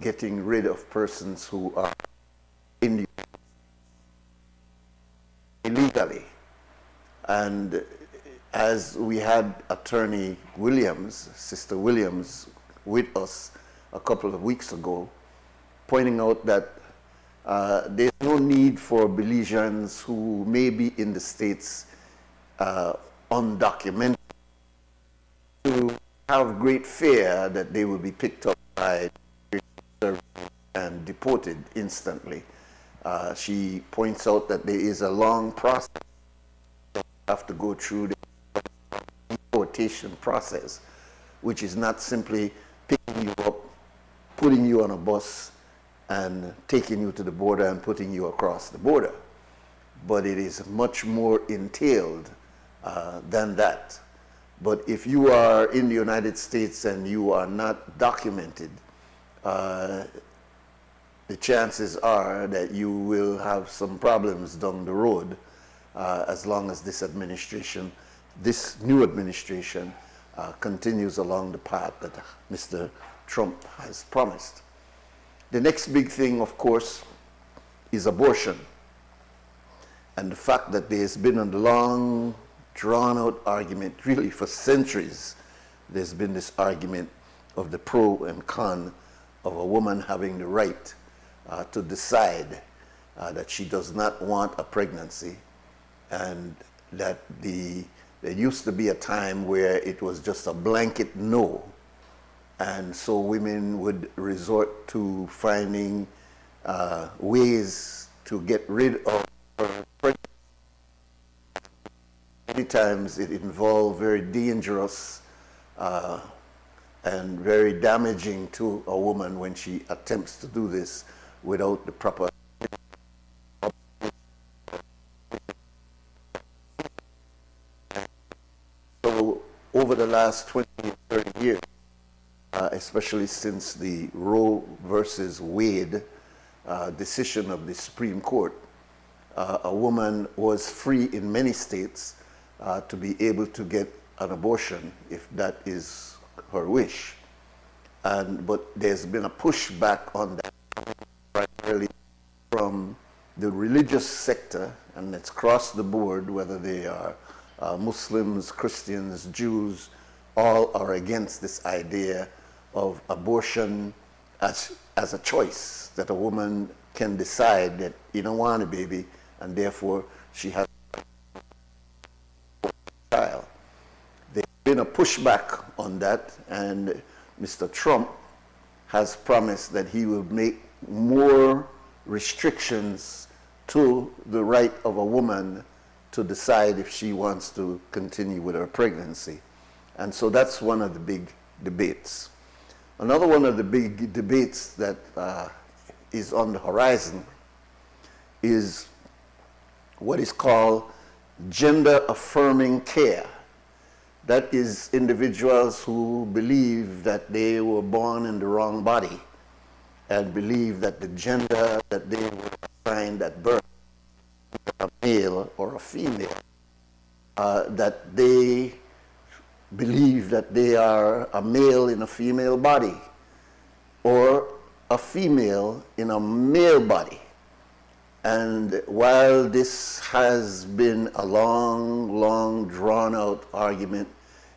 getting rid of persons who are in the illegally. And as we had Attorney Williams, Sister Williams, with us a couple of weeks ago, pointing out that there's no need for Belizeans who may be in the States undocumented to have great fear that they will be picked up by and deported instantly. She points out that there is a long process that you have to go through the deportation process, which is not simply picking you up, putting you on a bus, and taking you to the border and putting you across the border. But it is much more entailed than that. But if you are in the United States and you are not documented, the chances are that you will have some problems down the road as long as this administration, this new administration, continues along the path that Mr. Trump has promised. The next big thing, of course, is abortion. And the fact that there's been a long, drawn-out argument, really for centuries, there's been this argument of the pro and con of a woman having the right to decide that she does not want a pregnancy, and that there used to be a time where it was just a blanket no, and so women would resort to finding ways to get rid of her pregnancy. Many times it involves very dangerous and very damaging to a woman when she attempts to do this without the proper. So over the last 20, 30 years, especially since the Roe versus Wade decision of the Supreme Court, a woman was free in many states to be able to get an abortion if that is her wish. But there's been a pushback on that primarily from the religious sector, and it's across the board, whether they are Muslims, Christians, Jews, all are against this idea of abortion as a choice, that a woman can decide that you don't want a baby and therefore she has a child. There's been a pushback on that, and Mr. Trump has promised that he will make more restrictions to the right of a woman to decide if she wants to continue with her pregnancy. And so that's one of the big debates. Another one of the big debates that is on the horizon is what is called gender-affirming care. That is individuals who believe that they were born in the wrong body and believe that the gender that they were assigned at birth, a male or a female, that they believe that they are a male in a female body or a female in a male body. And while this has been a long, drawn-out argument,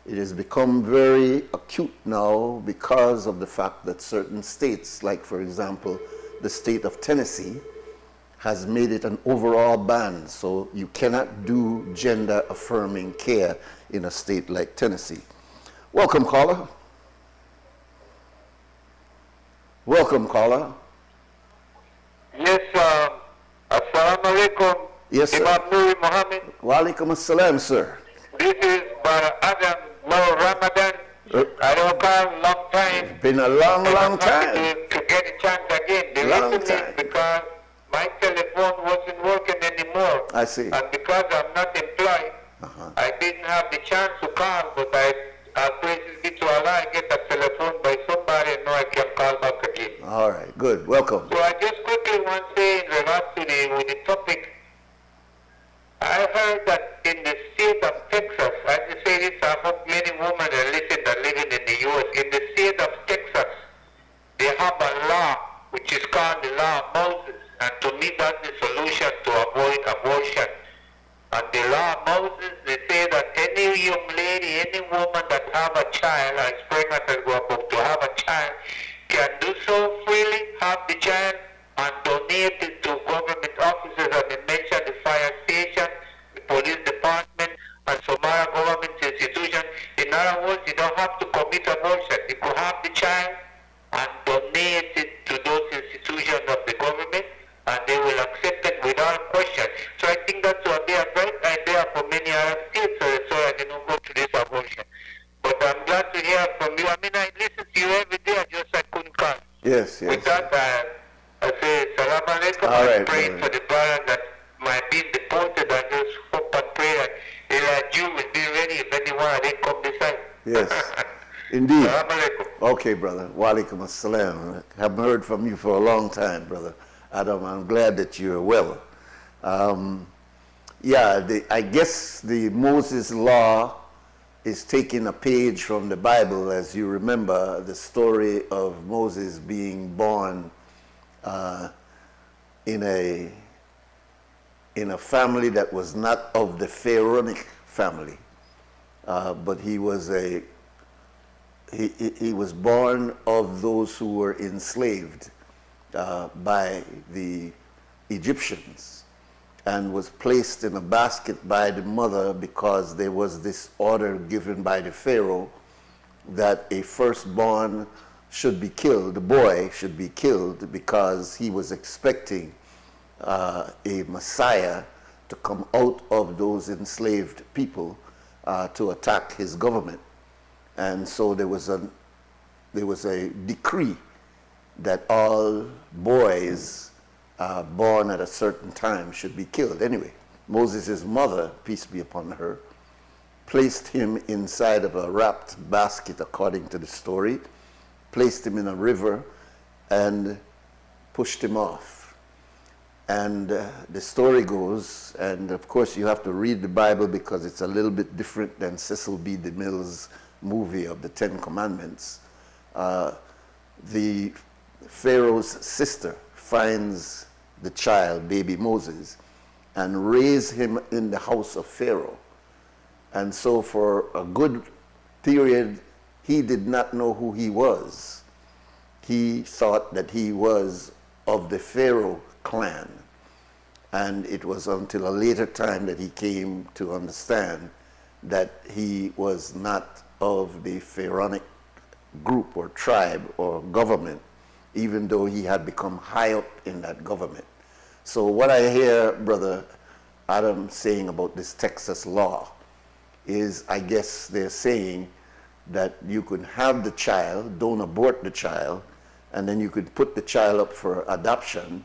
it has become very acute now because of the fact that certain states, like for example, the state of Tennessee, has made it an overall ban. So you cannot do gender-affirming care in a state like Tennessee. Welcome, caller. Welcome, caller. Yes, assalamu alaikum. Yes, sir. Imam Nuri Muhammad. Wa alaikum assalam, sir. This is Adam Mo Ramadan. I don't call long time. Been a long time. To get a chance again. The reason is because my telephone wasn't working anymore. I see. And because I'm not employed, I didn't have the chance to call, but I praises be to Allah, I get a telephone by somebody and know I can call back again. All right, good. Welcome. So I just quickly want to say in regards to the topic, I heard that in the state of Texas, I just say this, I hope many women are listening that living in the U.S. In the state of Texas, they have a law which is called the law of Moses, and to me that's the solution to avoid abortion. And the law of Moses, they say that any young lady, any woman that have a child, or is pregnant and go about to have a child, can do so freely, have the child, and donate it to government offices, and they mention the fire station, the police department, and some other government institution. In other words, you don't have to commit abortion. You could have the child and donate it to those institutions of the government, and they will accept it without question. So I think that's what they are great idea for many other states, so I didn't go to this abortion. But I'm glad to hear from you. I mean, I listen to you every day, I couldn't call. Yes. With that, I say salam alaikum. All right, I pray for the brother that might be deported. I just hope and pray that Elijah will be ready if anyone they come this side. Yes, indeed. Salam alaikum. Okay, brother. Wa alaikum assalam. I haven't heard from you for a long time, brother Adam. I'm glad that you're well. I guess the Moses law is taking a page from the Bible. As you remember, the story of Moses being born in a family that was not of the Pharaonic family, but he was born of those who were enslaved by the Egyptians, and was placed in a basket by the mother because there was this order given by the Pharaoh that a firstborn should be killed, the boy should be killed, because he was expecting a Messiah to come out of those enslaved people to attack his government. And so there was a decree that all boys born at a certain time should be killed. Anyway, Moses' mother, peace be upon her, placed him inside of a wrapped basket, according to the story, placed him in a river, and pushed him off. And the story goes, and of course you have to read the Bible because it's a little bit different than Cecil B. DeMille's movie of the Ten Commandments. The Pharaoh's sister finds the child, baby Moses, and raise him in the house of Pharaoh. And so for a good period, he did not know who he was. He thought that he was of the Pharaoh clan. And it was until a later time that he came to understand that he was not of the Pharaonic group or tribe or government, even though he had become high up in that government. So what I hear Brother Adam saying about this Texas law is, I guess they're saying that you could have the child, don't abort the child, and then you could put the child up for adoption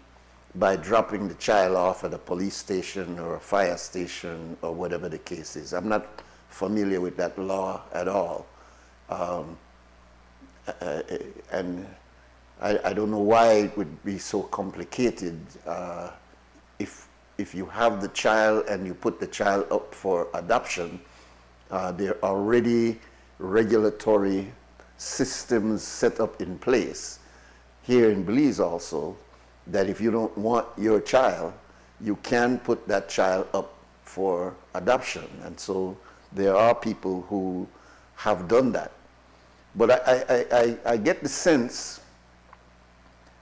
by dropping the child off at a police station or a fire station or whatever the case is. I'm not familiar with that law at all. And I don't know why it would be so complicated. If you have the child and you put the child up for adoption, there are already regulatory systems set up in place here in Belize also, that if you don't want your child, you can put that child up for adoption. And so there are people who have done that. But I get the sense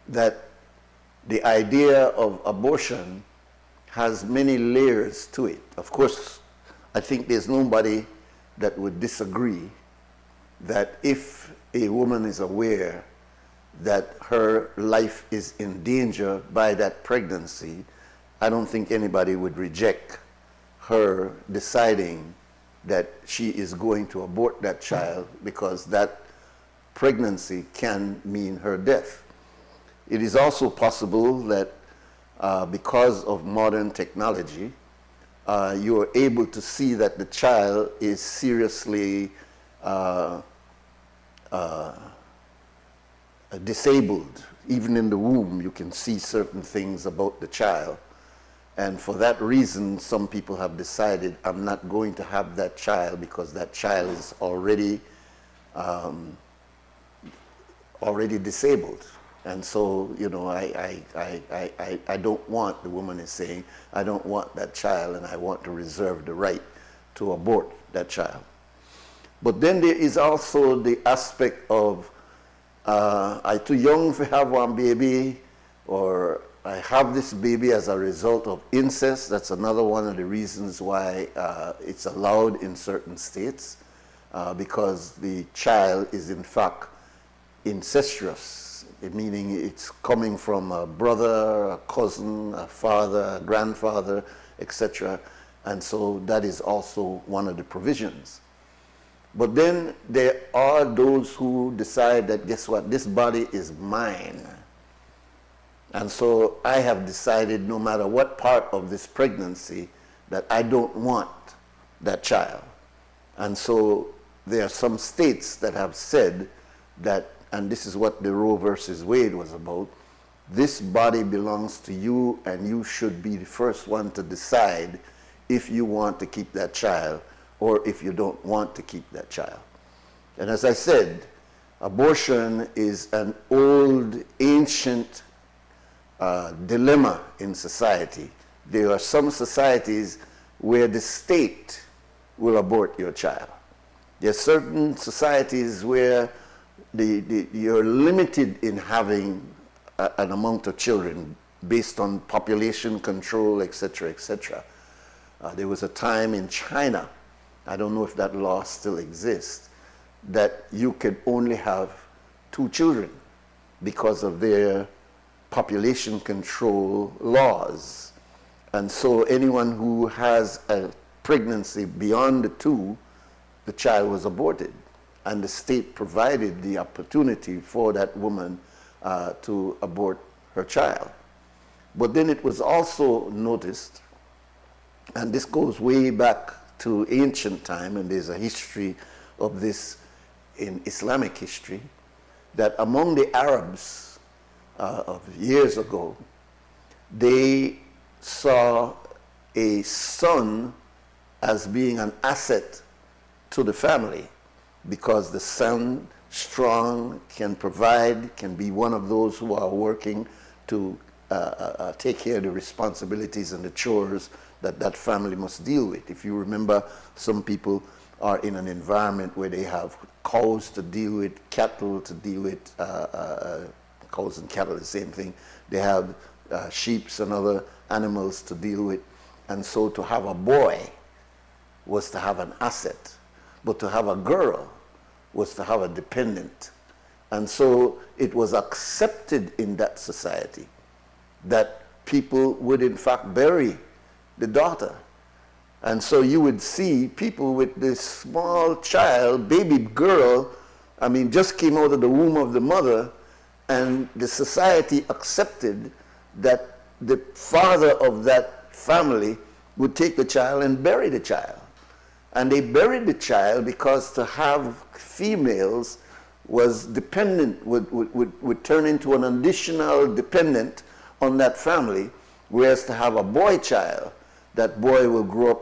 that the idea of abortion has many layers to it. Of course, I think there's nobody that would disagree that if a woman is aware that her life is in danger by that pregnancy, I don't think anybody would reject her deciding that she is going to abort that child because that pregnancy can mean her death. It is also possible that because of modern technology, you are able to see that the child is seriously disabled. Even in the womb, you can see certain things about the child. And for that reason, some people have decided, I'm not going to have that child because that child is already disabled. And so, you know, I don't want, the woman is saying, I don't want that child and I want to reserve the right to abort that child. But then there is also the aspect of, I'm too young to have one baby, or I have this baby as a result of incest. That's another one of the reasons why it's allowed in certain states, because the child is in fact incestuous, meaning it's coming from a brother, a cousin, a father, a grandfather, etc. And so that is also one of the provisions. But then there are those who decide that, guess what, this body is mine. And so I have decided, no matter what part of this pregnancy, that I don't want that child. And so there are some states that have said that, and this is what the Roe versus Wade was about, this body belongs to you and you should be the first one to decide if you want to keep that child or if you don't want to keep that child. And as I said, abortion is an old, ancient dilemma in society. There are some societies where the state will abort your child. There are certain societies where you're limited in having an amount of children based on population control, etc., etc. There was a time in China, I don't know if that law still exists, that you could only have 2 children because of their population control laws. And so anyone who has a pregnancy beyond the 2, the child was aborted. And the state provided the opportunity for that woman to abort her child. But then it was also noticed, and this goes way back to ancient time, and there's a history of this in Islamic history, that among the Arabs of years ago, they saw a son as being an asset to the family, because the son, strong, can provide, can be one of those who are working to take care of the responsibilities and the chores that that family must deal with. If you remember, some people are in an environment where they have cows to deal with, cattle to deal with, cows and cattle, the same thing. They have sheep and other animals to deal with. And so to have a boy was to have an asset, but to have a girl was to have a dependent. And so it was accepted in that society that people would in fact bury the daughter. And so you would see people with this small child, baby girl, I mean, just came out of the womb of the mother, and the society accepted that the father of that family would take the child and bury the child. And they buried the child because to have females was dependent, would turn into an additional dependent on that family, whereas to have a boy child, that boy will grow up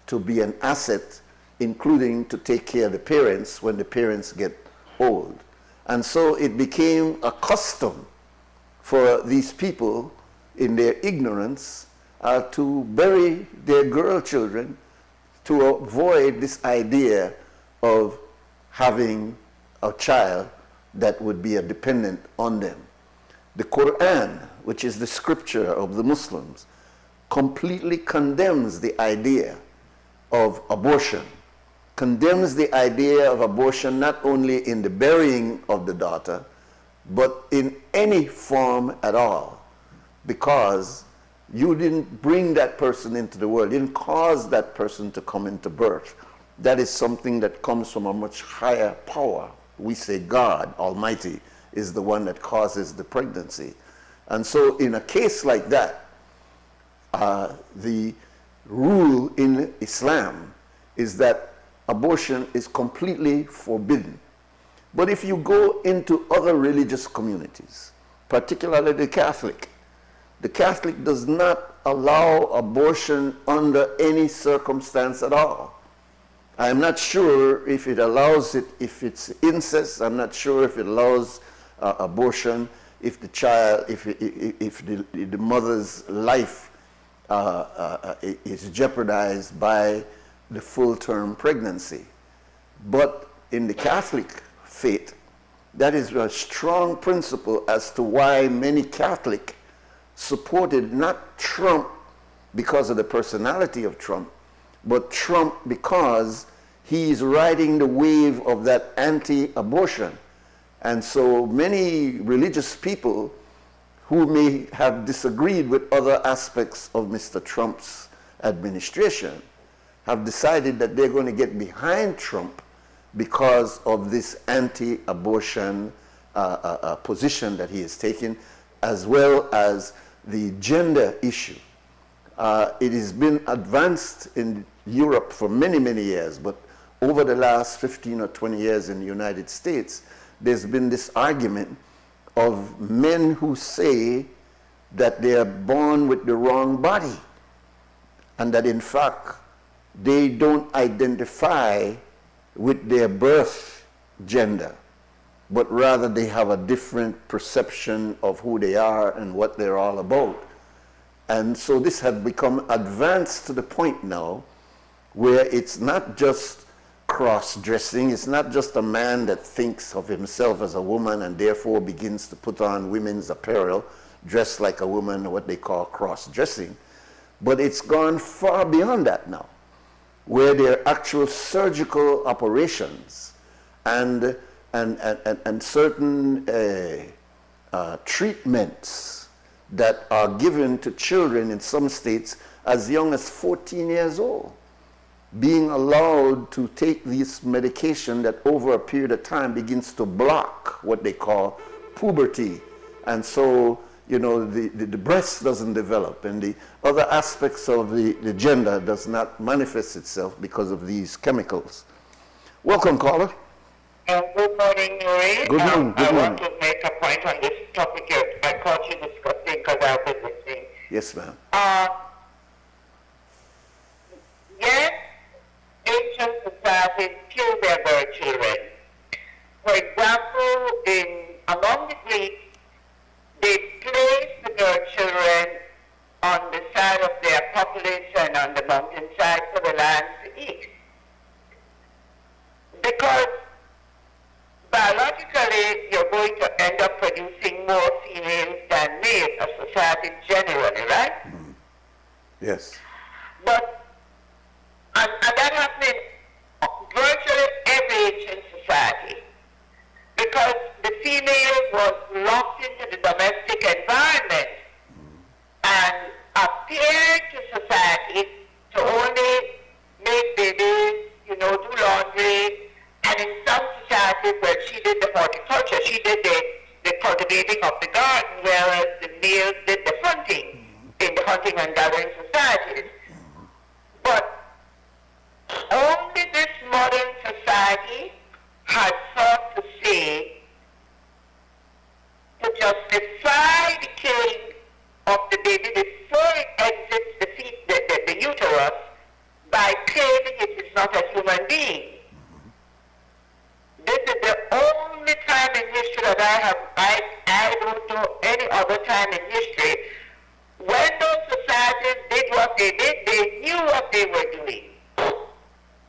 to be an asset, including to take care of the parents when the parents get old. And so it became a custom for these people in their ignorance to bury their girl children to avoid this idea of having a child that would be a dependent on them. The Quran, which is the scripture of the Muslims, completely condemns the idea of abortion, condemns the idea of abortion not only in the burying of the daughter, but in any form at all, because you didn't bring that person into the world, you didn't cause that person to come into birth. That is something that comes from a much higher power. We say God Almighty is the one that causes the pregnancy. And so in a case like that, the rule in Islam is that abortion is completely forbidden. But if you go into other religious communities, particularly the Catholic does not allow abortion under any circumstance at all. I'm not sure if it allows it if it's incest. I'm not sure if it allows abortion if the child, if the mother's life is jeopardized by the full-term pregnancy. But in the Catholic faith, that is a strong principle as to why many Catholics supported not Trump because of the personality of Trump, but Trump because he's riding the wave of that anti-abortion. And so many religious people who may have disagreed with other aspects of Mr. Trump's administration have decided that they're going to get behind Trump because of this anti-abortion position that he is taking, as well as the gender issue. It has been advanced in Europe for many, many years, but over the last 15 or 20 years in the United States, there's been this argument of men who say that they are born with the wrong body, and that in fact they don't identify with their birth gender, but rather they have a different perception of who they are and what they're all about. And so this has become advanced to the point now where it's not just cross-dressing, it's not just a man that thinks of himself as a woman and therefore begins to put on women's apparel, dress like a woman, what they call cross-dressing, but it's gone far beyond that now, where there are actual surgical operations and certain treatments that are given to children in some states as young as 14 years old, being allowed to take this medication that over a period of time begins to block what they call puberty. And so, you know, the breast doesn't develop, and the other aspects of the gender does not manifest itself because of these chemicals. Welcome, caller. Good morning, Nuri. Good morning. I want to make a point on this topic I caught you discussing because I've been listening. Yes, ma'am. Yes, ancient societies kill their birth children. For example, among the Greeks, they placed the girl children on the side of their population on the mountainside for the land to eat. Because biologically, you're going to end up producing more females than males, a society generally, right? Yes. But, and that happened in virtually every ancient society. Because the female was locked into the domestic environment and appeared to society to only make babies, you know, do laundry, and in some societies where she did the horticulture, she did the cultivating of the garden, whereas the males did the hunting in the hunting and gathering societies. But only this modern society has sought to say, to justify the killing of the baby before it exits the uterus by claiming it is not a human being. This is the only time in history that I don't know any other time in history. When those societies did what they did, they knew what they were doing.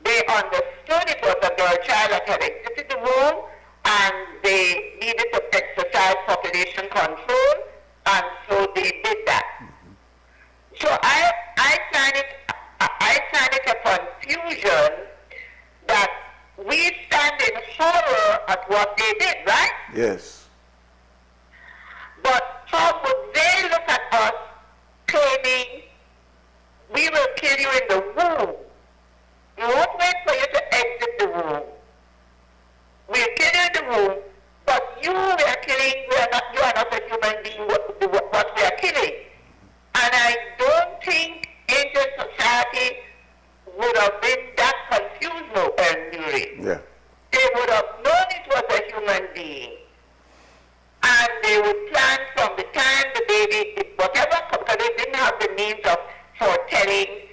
They understood it was a girl child that had exited the womb, and they needed to exercise population control, and so they did that. So I find it a confusion that we stand in horror at what they did, right? Yes. But how would they look at us claiming we will kill you in the womb? We won't wait for you to exit the womb. We'll kill you in the womb, but you are killing, you are not a human being what we are killing. And I don't think ancient society would have been that confused, Nuri. Yeah. They would have known it was a human being. And they would plan from the time the baby did whatever, because they didn't have the means of foretelling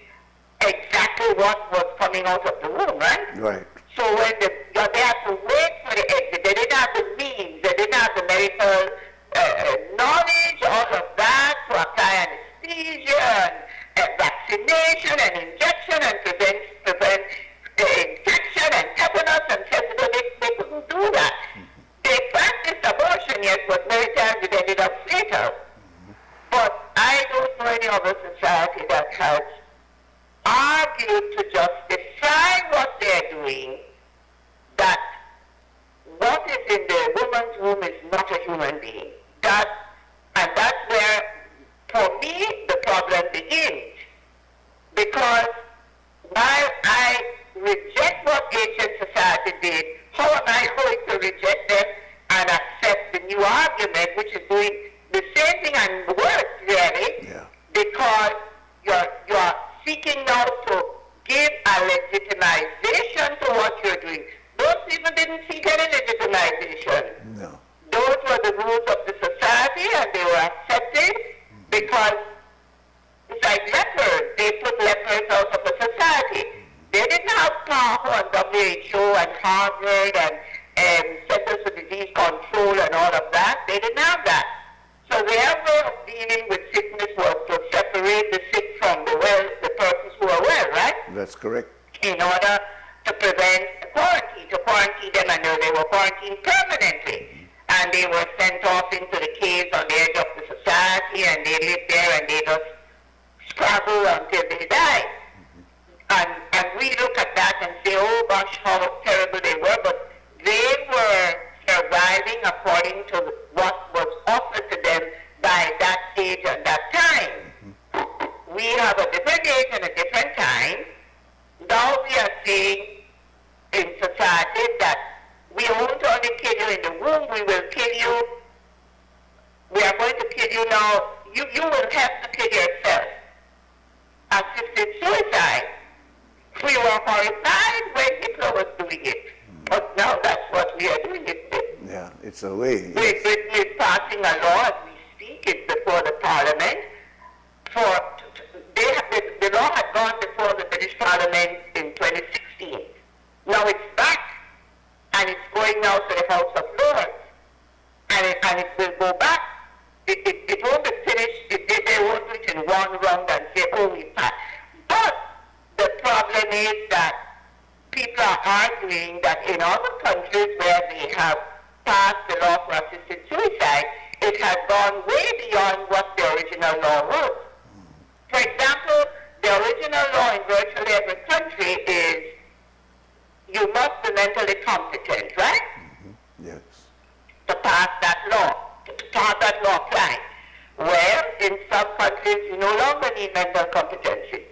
exactly what was coming out of the womb, right? Right. So when they had to wait for the exit, they didn't have the means, they didn't have the medical knowledge, all of that, to apply anesthesia and vaccination and injection and prevent infection and tetanus and they couldn't do that. They practiced abortion, yes, but many times it ended up fatal. But I don't know any other society that has argued to justify what they're doing, that what is in the woman's womb is not a human being. And that's where, for me, the problem begins. Because while I reject what ancient society did, how am I going to reject them and accept the new argument, which is doing the same thing and worse, really? Yeah. Because you're seeking now to give a legitimization to what you're doing. Those people didn't seek any legitimization. No. Those were the rules of the society, and they were accepted because it's like lepers. They put lepers out of the society. They didn't have power on WHO and Harvard and Centers for Disease Control and all of that. They didn't have that. So their way of dealing with sickness was to separate the sick from the well, the persons who are well, right? That's correct. In order to prevent quarantine, to quarantine them, and they were quarantined permanently. And they were sent off into the caves on the edge of the society, and they lived there and they just struggled until they died. And we look at that and say, oh gosh, how terrible they were, but they were surviving according to what was offered to them by that age and that time. We have a different could help the kid yourself. Assisted suicide. We were horrified when Hitler was doing it. But now that's what we are doing it with. Yeah, it's a way. Great Britain is passing a law as we speak. It's before the Parliament. The law had gone before the British Parliament in 2016. Now it's back, and it's going now to the House of Lords. And it will go back. It won't be finished. They won't do it in one round and say, oh, we passed. But the problem is that people are arguing that in other countries where they have passed the law for assisted suicide, it has gone way beyond what the original law was. For example, the original law in virtually every country is you must be mentally competent, right? Yes. To pass that law, to have that law applied. Well, in some countries, you no longer need mental competency.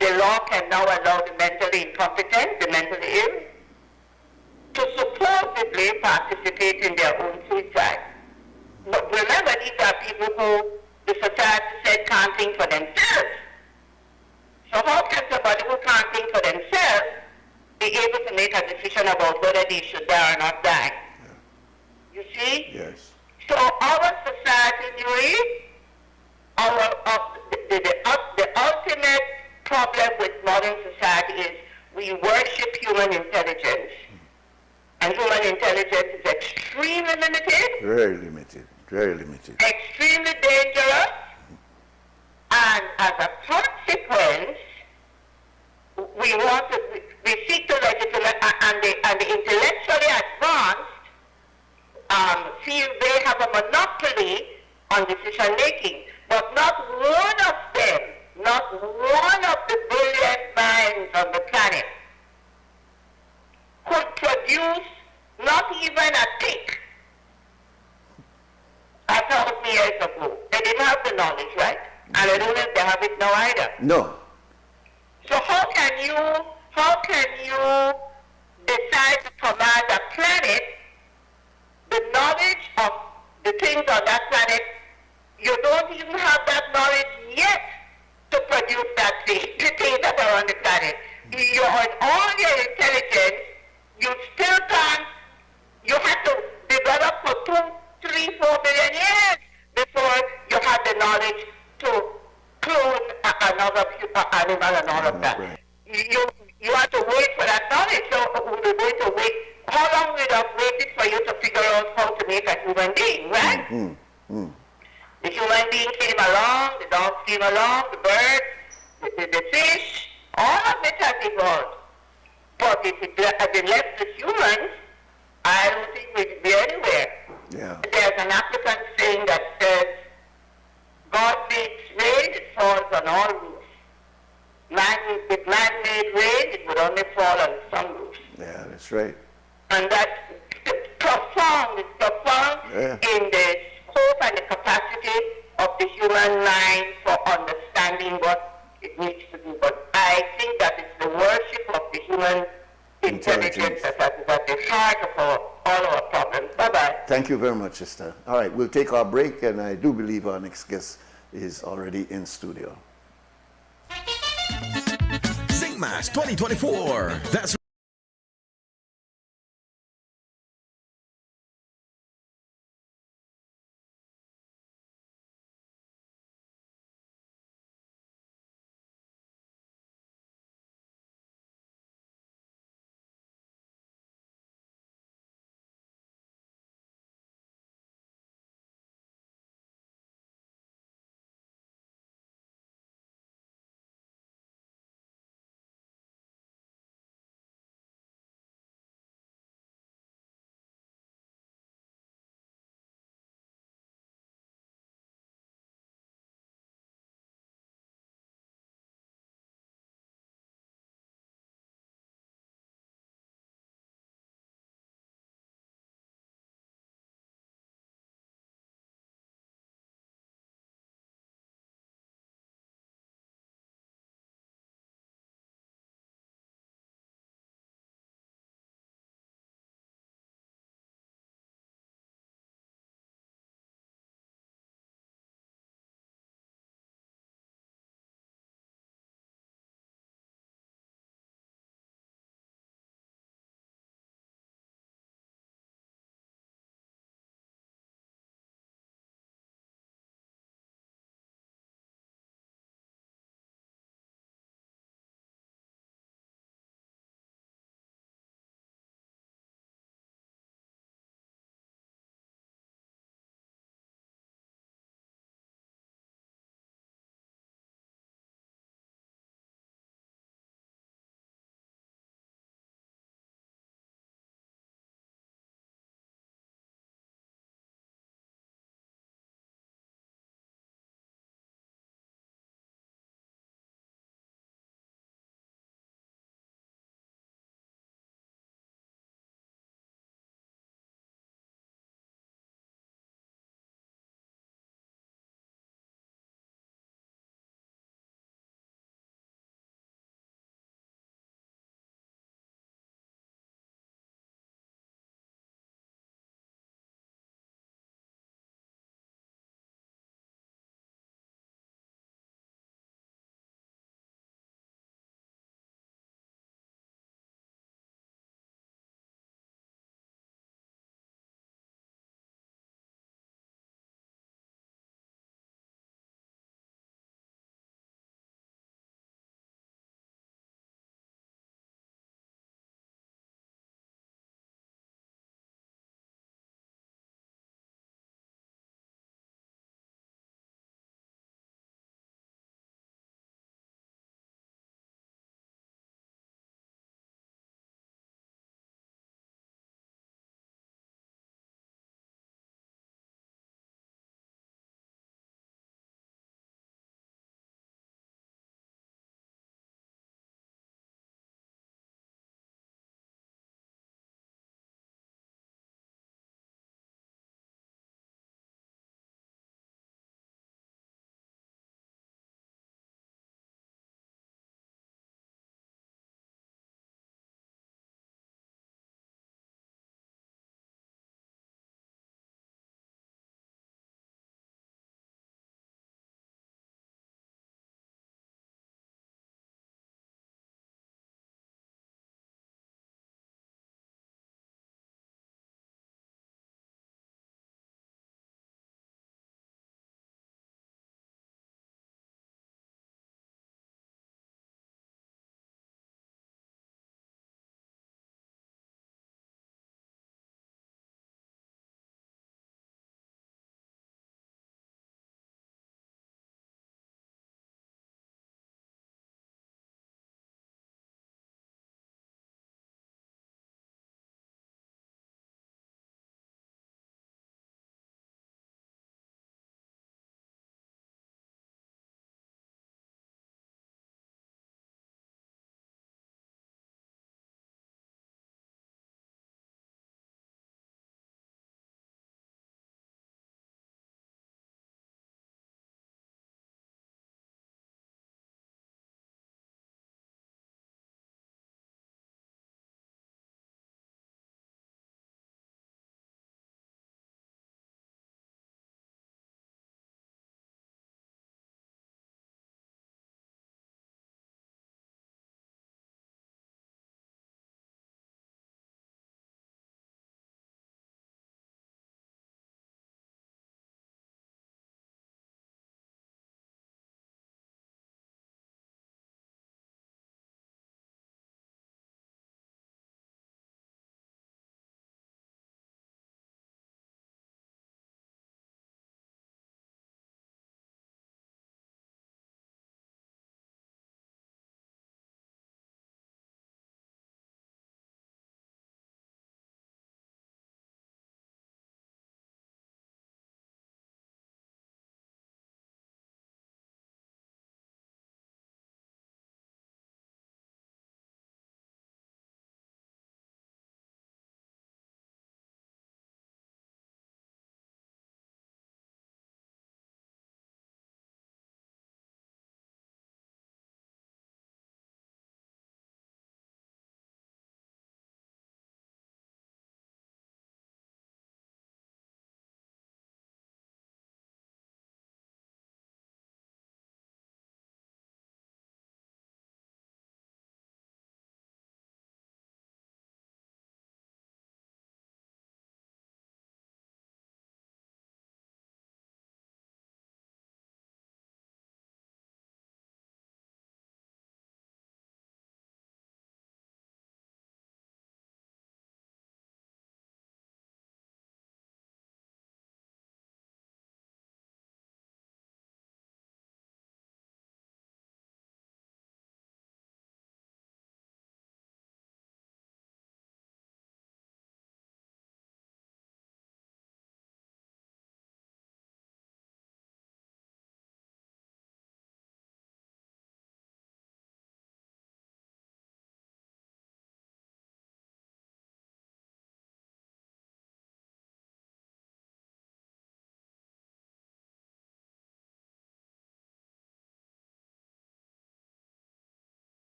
The law can now allow the mentally incompetent, the mentally ill, to supposedly participate in their own suicide. But remember, these are people who the society said can't think for themselves. So how can somebody who can't think for themselves be able to make a decision about whether they should die or not die? You see? Yes. So our society, Nuri, the ultimate problem with modern society is we worship human intelligence. And human intelligence is extremely limited. Very limited. Very limited. Extremely dangerous. And as a consequence, we seek to legislate, and the intellectually advanced feel they have a monopoly on decision making. But not one of them, not one of the brilliant minds on the planet could produce not even a tick 1,000 years ago. They didn't have the knowledge, right? And I don't know if they have it now either. No. So how can you decide to command a planet, the knowledge of the things on that planet? You don't even have that knowledge yet to produce that thing, the things that are on the planet. You on all your intelligence, you still can't, you have to develop for 2, 3, 4 billion years before you have the knowledge to clone another animal and all of that. Right. You have to wait for that knowledge. So we're going to wait. How long would have waited for you to figure out how to make a human being, right? The human being came along, the dogs came along, the birds, the fish, all of it has evolved. But if it had been left to humans, I don't think we'd be anywhere. Yeah. There's an African saying that says, God makes rain, it falls on all roofs. With man-made rain, it would only fall on some roofs. Yeah, that's right. And that's profound. It's profound in the scope and the capacity of the human mind for understanding what it needs to do. But I think that it's the worship of the human intelligence that is at the heart of all our problems. Bye-bye. Thank you very much, sister. All right, we'll take our break, and I do believe our next guest is already in studio. St. Mass 2024. That's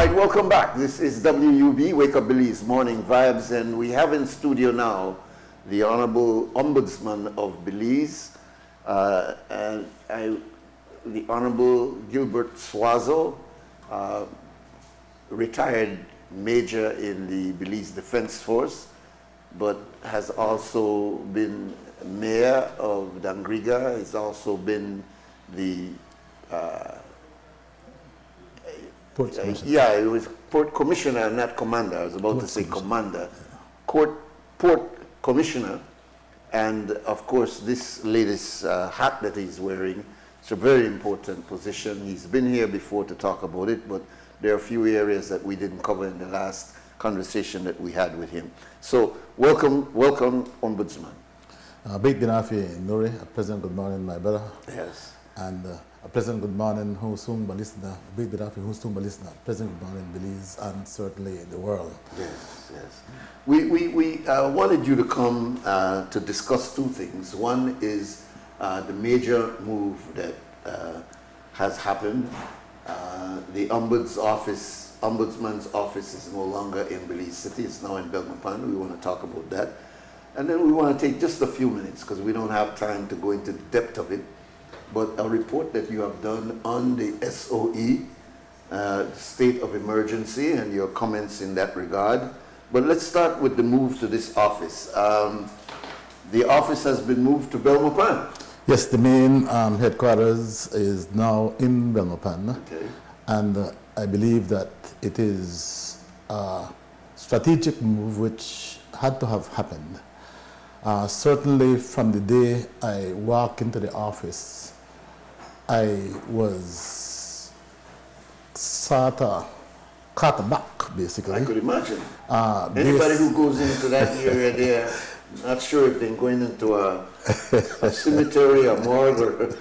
right, welcome back. This is WUB, Wake Up Belize Morning Vibes, and we have in studio now the Honorable Ombudsman of Belize, the Honorable Gilbert Suazo, retired major in the Belize Defense Force, but has also been mayor of Dangriga. He's also been the Port Commissioner. yeah, it was Port Commissioner, not Commander. I was about to say Commander. Port Commissioner, and of course this latest hat that he's wearing, it's a very important position. He's been here before to talk about it, but there are a few areas that we didn't cover in the last conversation that we had with him. So welcome, Ombudsman. Big Dinafi Nuri, a pleasant good morning, my brother. Yes. And a pleasant good morning, Husum Balisna, Big Dinafi Husum Balisna, pleasant good morning, Belize, and certainly the world. Yes, yes. We wanted you to come to discuss two things. One is the major move that has happened. The Ombudsman's office is no longer in Belize City, it's now in Belmopan. We want to talk about that. And then we want to take just a few minutes, because we don't have time to go into the depth of it, but a report that you have done on the SOE, state of emergency, and your comments in that regard. But let's start with the move to this office. The office has been moved to Belmopan. Yes, the main headquarters is now in Belmopan. Okay. And I believe that it is a strategic move which had to have happened. Certainly from the day I walked into the office, I was sort of caught aback, basically. I could imagine. Anybody who goes into that area there, not sure if they're going into a cemetery, a morgue,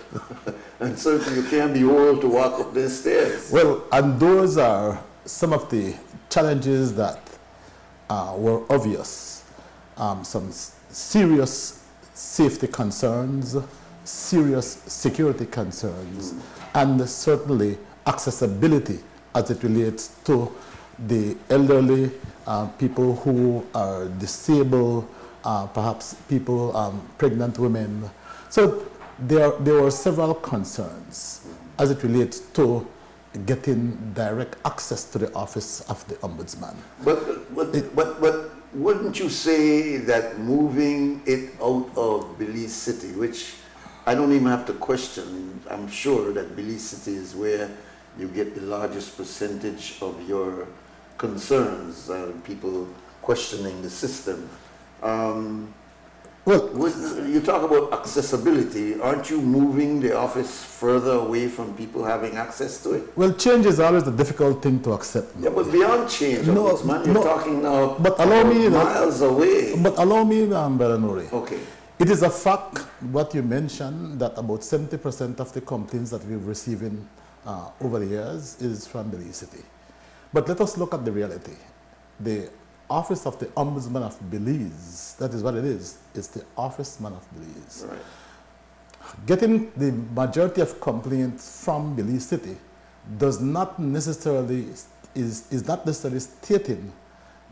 and certainly you can't be old to walk up these stairs. Well, and those are some of the challenges that were obvious. Some serious safety concerns, serious security concerns, and certainly accessibility as it relates to the elderly, people who are disabled, perhaps people, pregnant women. So there were several concerns as it relates to getting direct access to the office of the Ombudsman. But wouldn't you say that moving it out of Belize City, which I don't even have to question, I'm sure that Belize City is where you get the largest percentage of your concerns, people questioning the system. Well, you talk about accessibility. Aren't you moving the office further away from people having access to it? Well, change is always a difficult thing to accept. Yeah, but beyond change, Ombudsman, you're talking now but allow me, miles away. But allow me, Brother Nuri. Okay. It is a fact, what you mentioned, that about 70% of the complaints that we're receiving over the years is from Belize City. But let us look at the reality. The Office of the Ombudsman of Belize, that is what it is the Officeman of Belize. Right. Getting the majority of complaints from Belize City does not necessarily, is not necessarily stating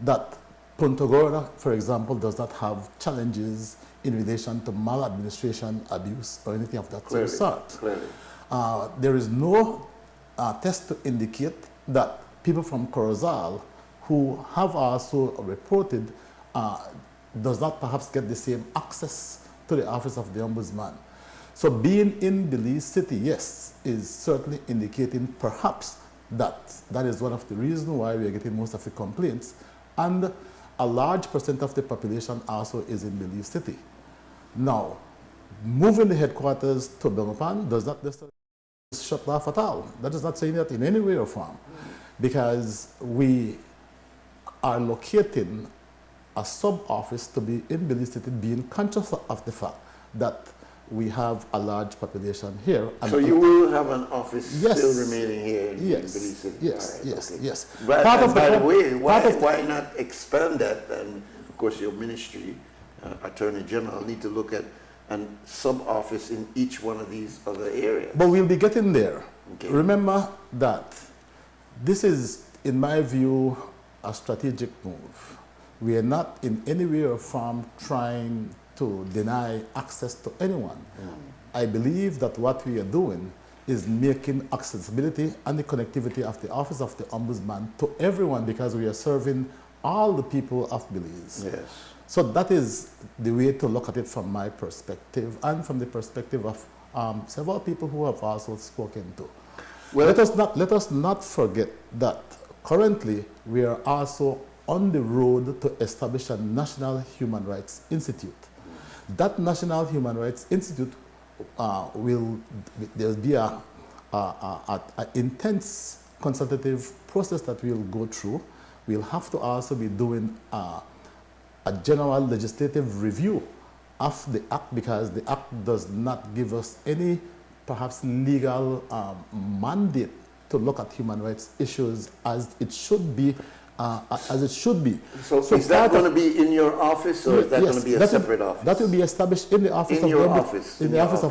that Punta Gorda, for example, does not have challenges in relation to maladministration, abuse, or anything of that sort. Clearly. There is no test to indicate that people from Corozal who have also reported does not perhaps get the same access to the office of the Ombudsman. So being in Belize City, yes, is certainly indicating perhaps that is one of the reasons why we are getting most of the complaints. And a large percent of the population also is in Belize City. Now, moving the headquarters to Belmopan does not necessarily shut off at all. That is not saying that in any way or form, because we are locating a sub-office to be in Belize City, being conscious of the fact that we have a large population here. So you will have an office still remaining here in Belize City? Yes, right, yes, okay. yes. But, by the way, why not expand that? And of course your ministry, Attorney General, need to look at a sub-office in each one of these other areas. But we'll be getting there. Okay. Remember that this is in my view, a strategic move. We are not in any way or form trying to deny access to anyone. I believe that what we are doing is making accessibility and the connectivity of the Office of the Ombudsman to everyone, because we are serving all the people of Belize. Yes. So that is the way to look at it from my perspective and from the perspective of several people who have also spoken to. Well, let us not forget that currently we are also on the road to establish a National Human Rights Institute. That National Human Rights Institute there'll be a intense consultative process that we'll go through. We'll have to also be doing a general legislative review of the Act, because the Act does not give us any perhaps legal mandate to look at human rights issues as it should be. So is that going to be in your office, or is that going to be a separate office? That will be established in the office of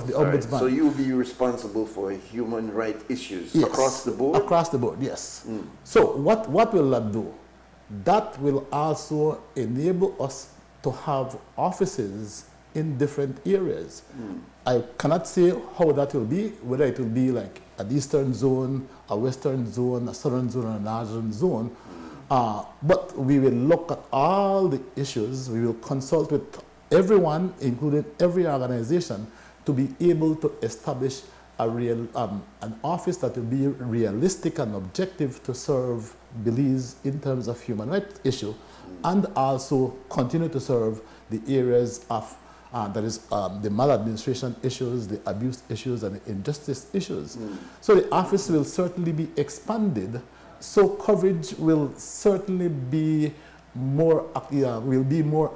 the Ombudsman. So you will be responsible for human rights issues across the board? Across the board, yes. So what will that do? That will also enable us to have offices in different areas. I cannot say how that will be, whether it will be like an eastern zone, a western zone, a southern zone, or a northern zone. But we will look at all the issues. We will consult with everyone, including every organization, to be able to establish an office that will be realistic and objective to serve Belize in terms of human rights issue, and also continue to serve the areas of the maladministration issues, the abuse issues, and the injustice issues. So the office will certainly be expanded. So coverage will certainly be more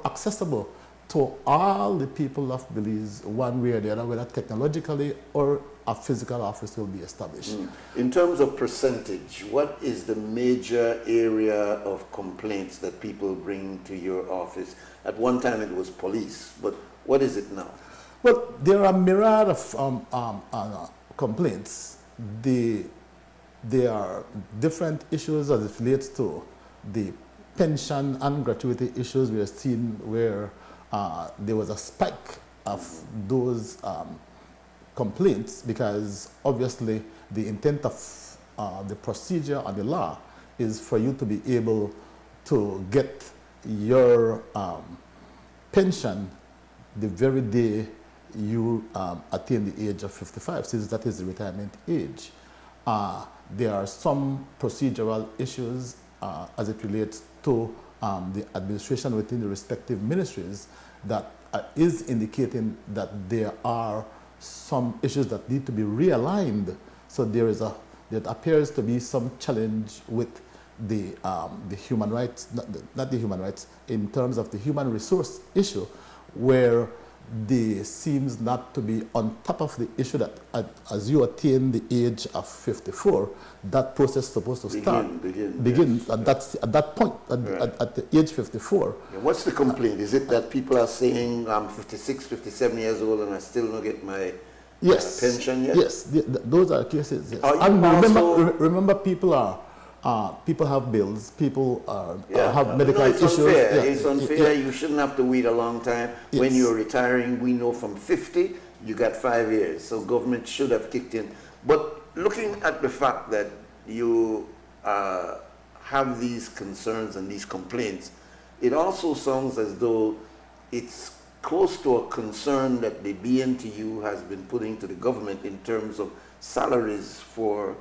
accessible to all the people of Belize, one way or the other, whether technologically or a physical office will be established. In terms of percentage, what is the major area of complaints that people bring to your office? At one time it was police, but what is it now? Well, there are a myriad of complaints. There are different issues as it relates to the pension and gratuity issues. We have seen where there was a spike of those complaints, because obviously the intent of the procedure and the law is for you to be able to get your pension the very day you attain the age of 55, since that is the retirement age. There are some procedural issues as it relates to the administration within the respective ministries that is indicating that there are some issues that need to be realigned. So there appears to be some challenge with the human rights, not the human rights, in terms of the human resource issue, where there seems not to be on top of the issue that as you attain the age of 54, that process is supposed to begin yes. at that point, at the age 54. Yeah, what's the complaint? Is it that people are saying I'm 56, 57 years old and I still don't get my pension yet? Yes, those are cases. Yes. And remember, people have bills, people have medical issues. Unfair. It's unfair. You shouldn't have to wait a long time. Yes. When you're retiring, we know from 50, you got 5 years. So government should have kicked in. But looking at the fact that you have these concerns and these complaints, it also sounds as though it's close to a concern that the BNTU has been putting to the government in terms of salaries for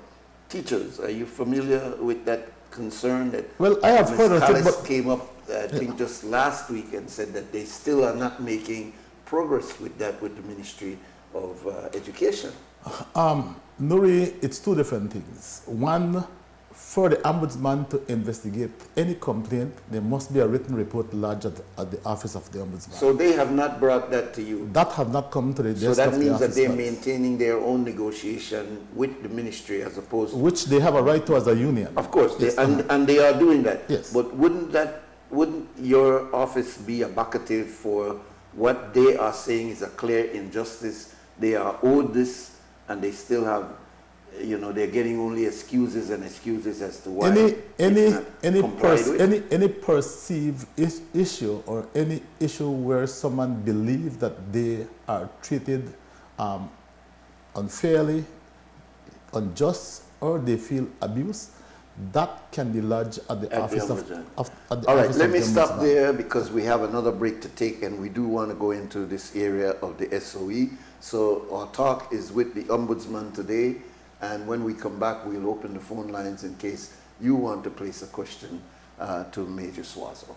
teachers. Are you familiar with that concern? That I have heard of it, but came up, I think, just last week and said that they still are not making progress with that with the Ministry of Education. Nuri, it's two different things. One, for the Ombudsman to investigate any complaint, there must be a written report lodged at the Office of the Ombudsman. So they have not brought that to you? That have not come to the desk of the So that means that they're Ombudsman. Maintaining their own negotiation with the ministry as opposed to... Which they have a right to as a union. Of course, yes. and they are doing that. Yes. But wouldn't your office be evocative for what they are saying is a clear injustice? They are owed this and they still have you know, they're getting only excuses and excuses as to why it's not complied with? any perceived issue or any issue where someone believes that they are treated unfairly, unjust, or they feel abused, that can be lodged at the office of the All right, office let of me the stop ombudsman. there because we have another break to take and we do want to go into this area of the SOE. So our talk is with the Ombudsman today, and when we come back, we'll open the phone lines in case you want to place a question to Major Swazo.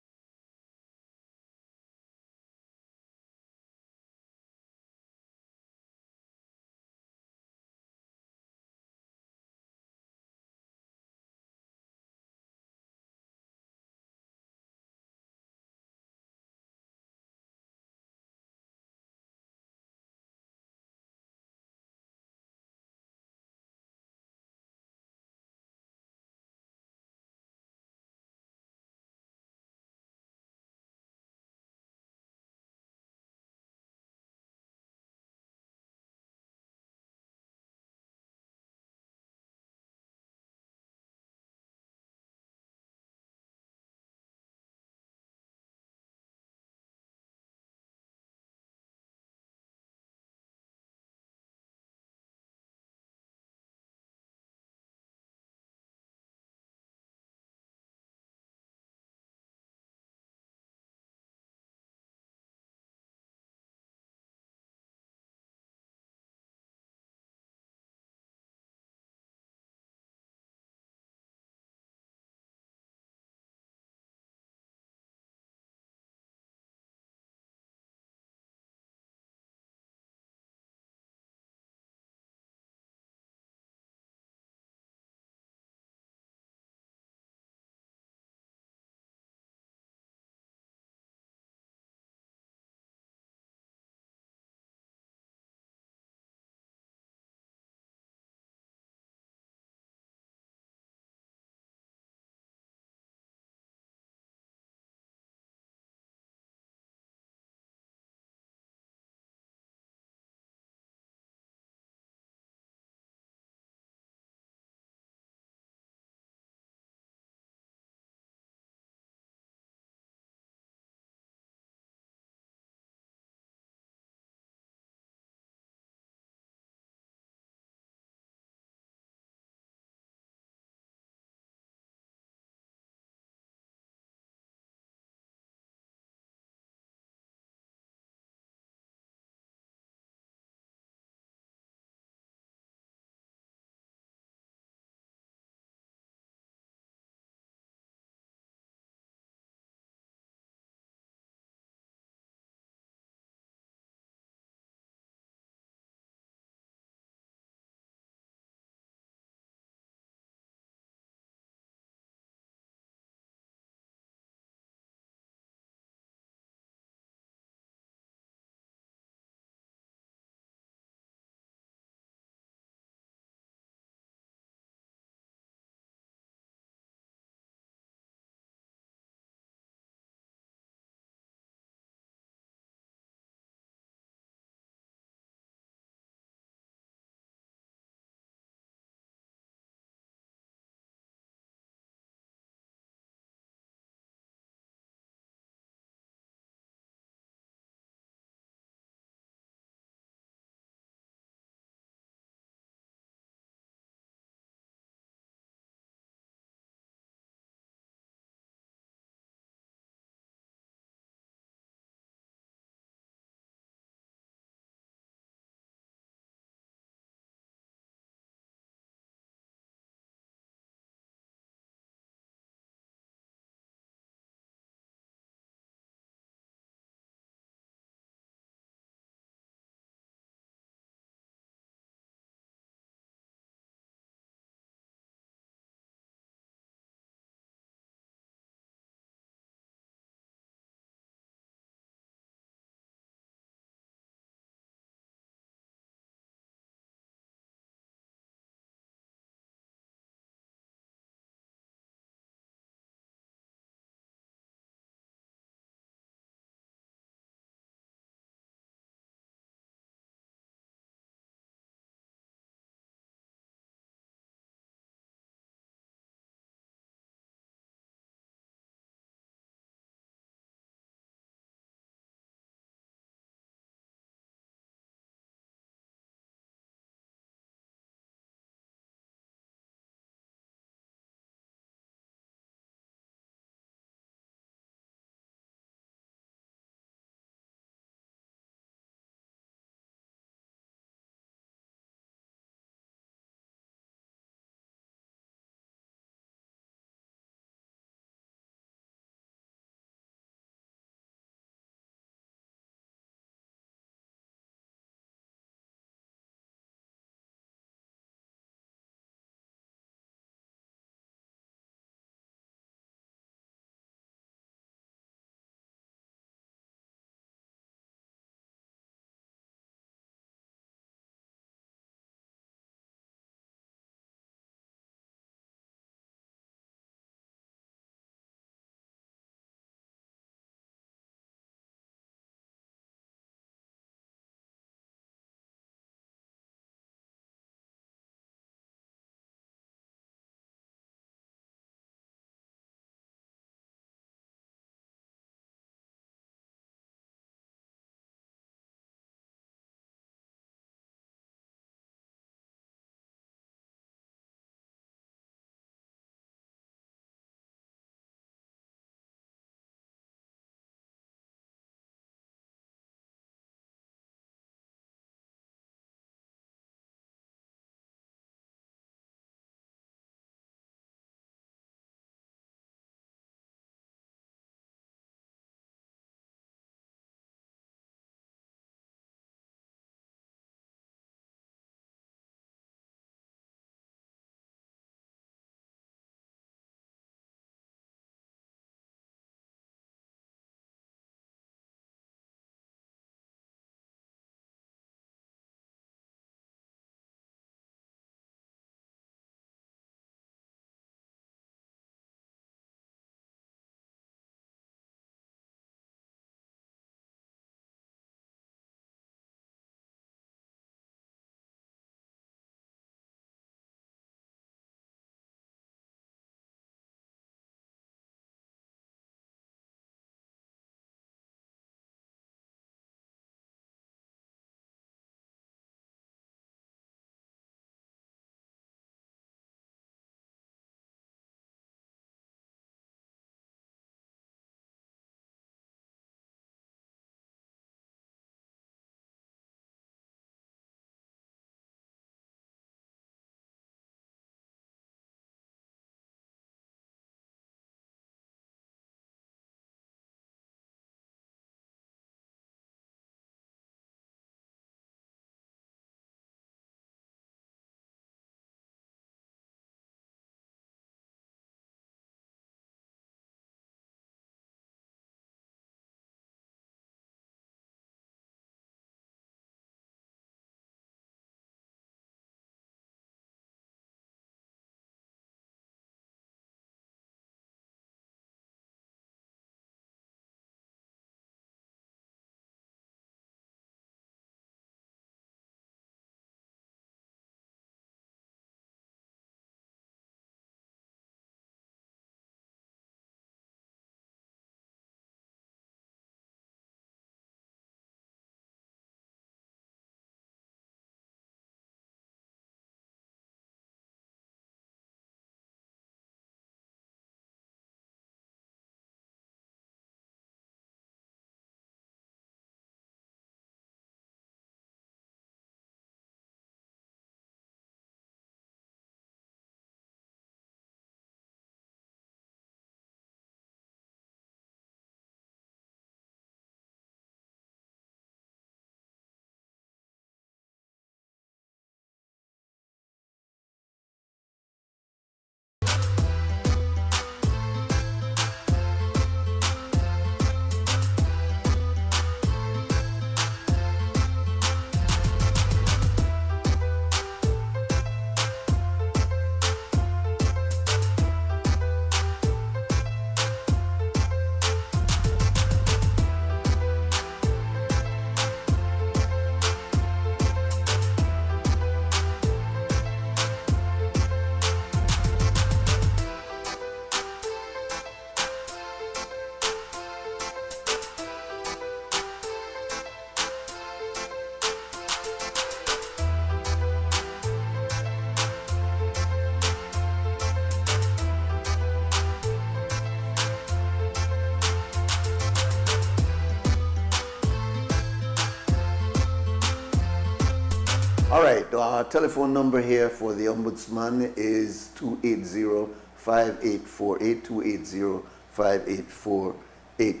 All right, our telephone number here for the Ombudsman is 280-5848, 280-5848.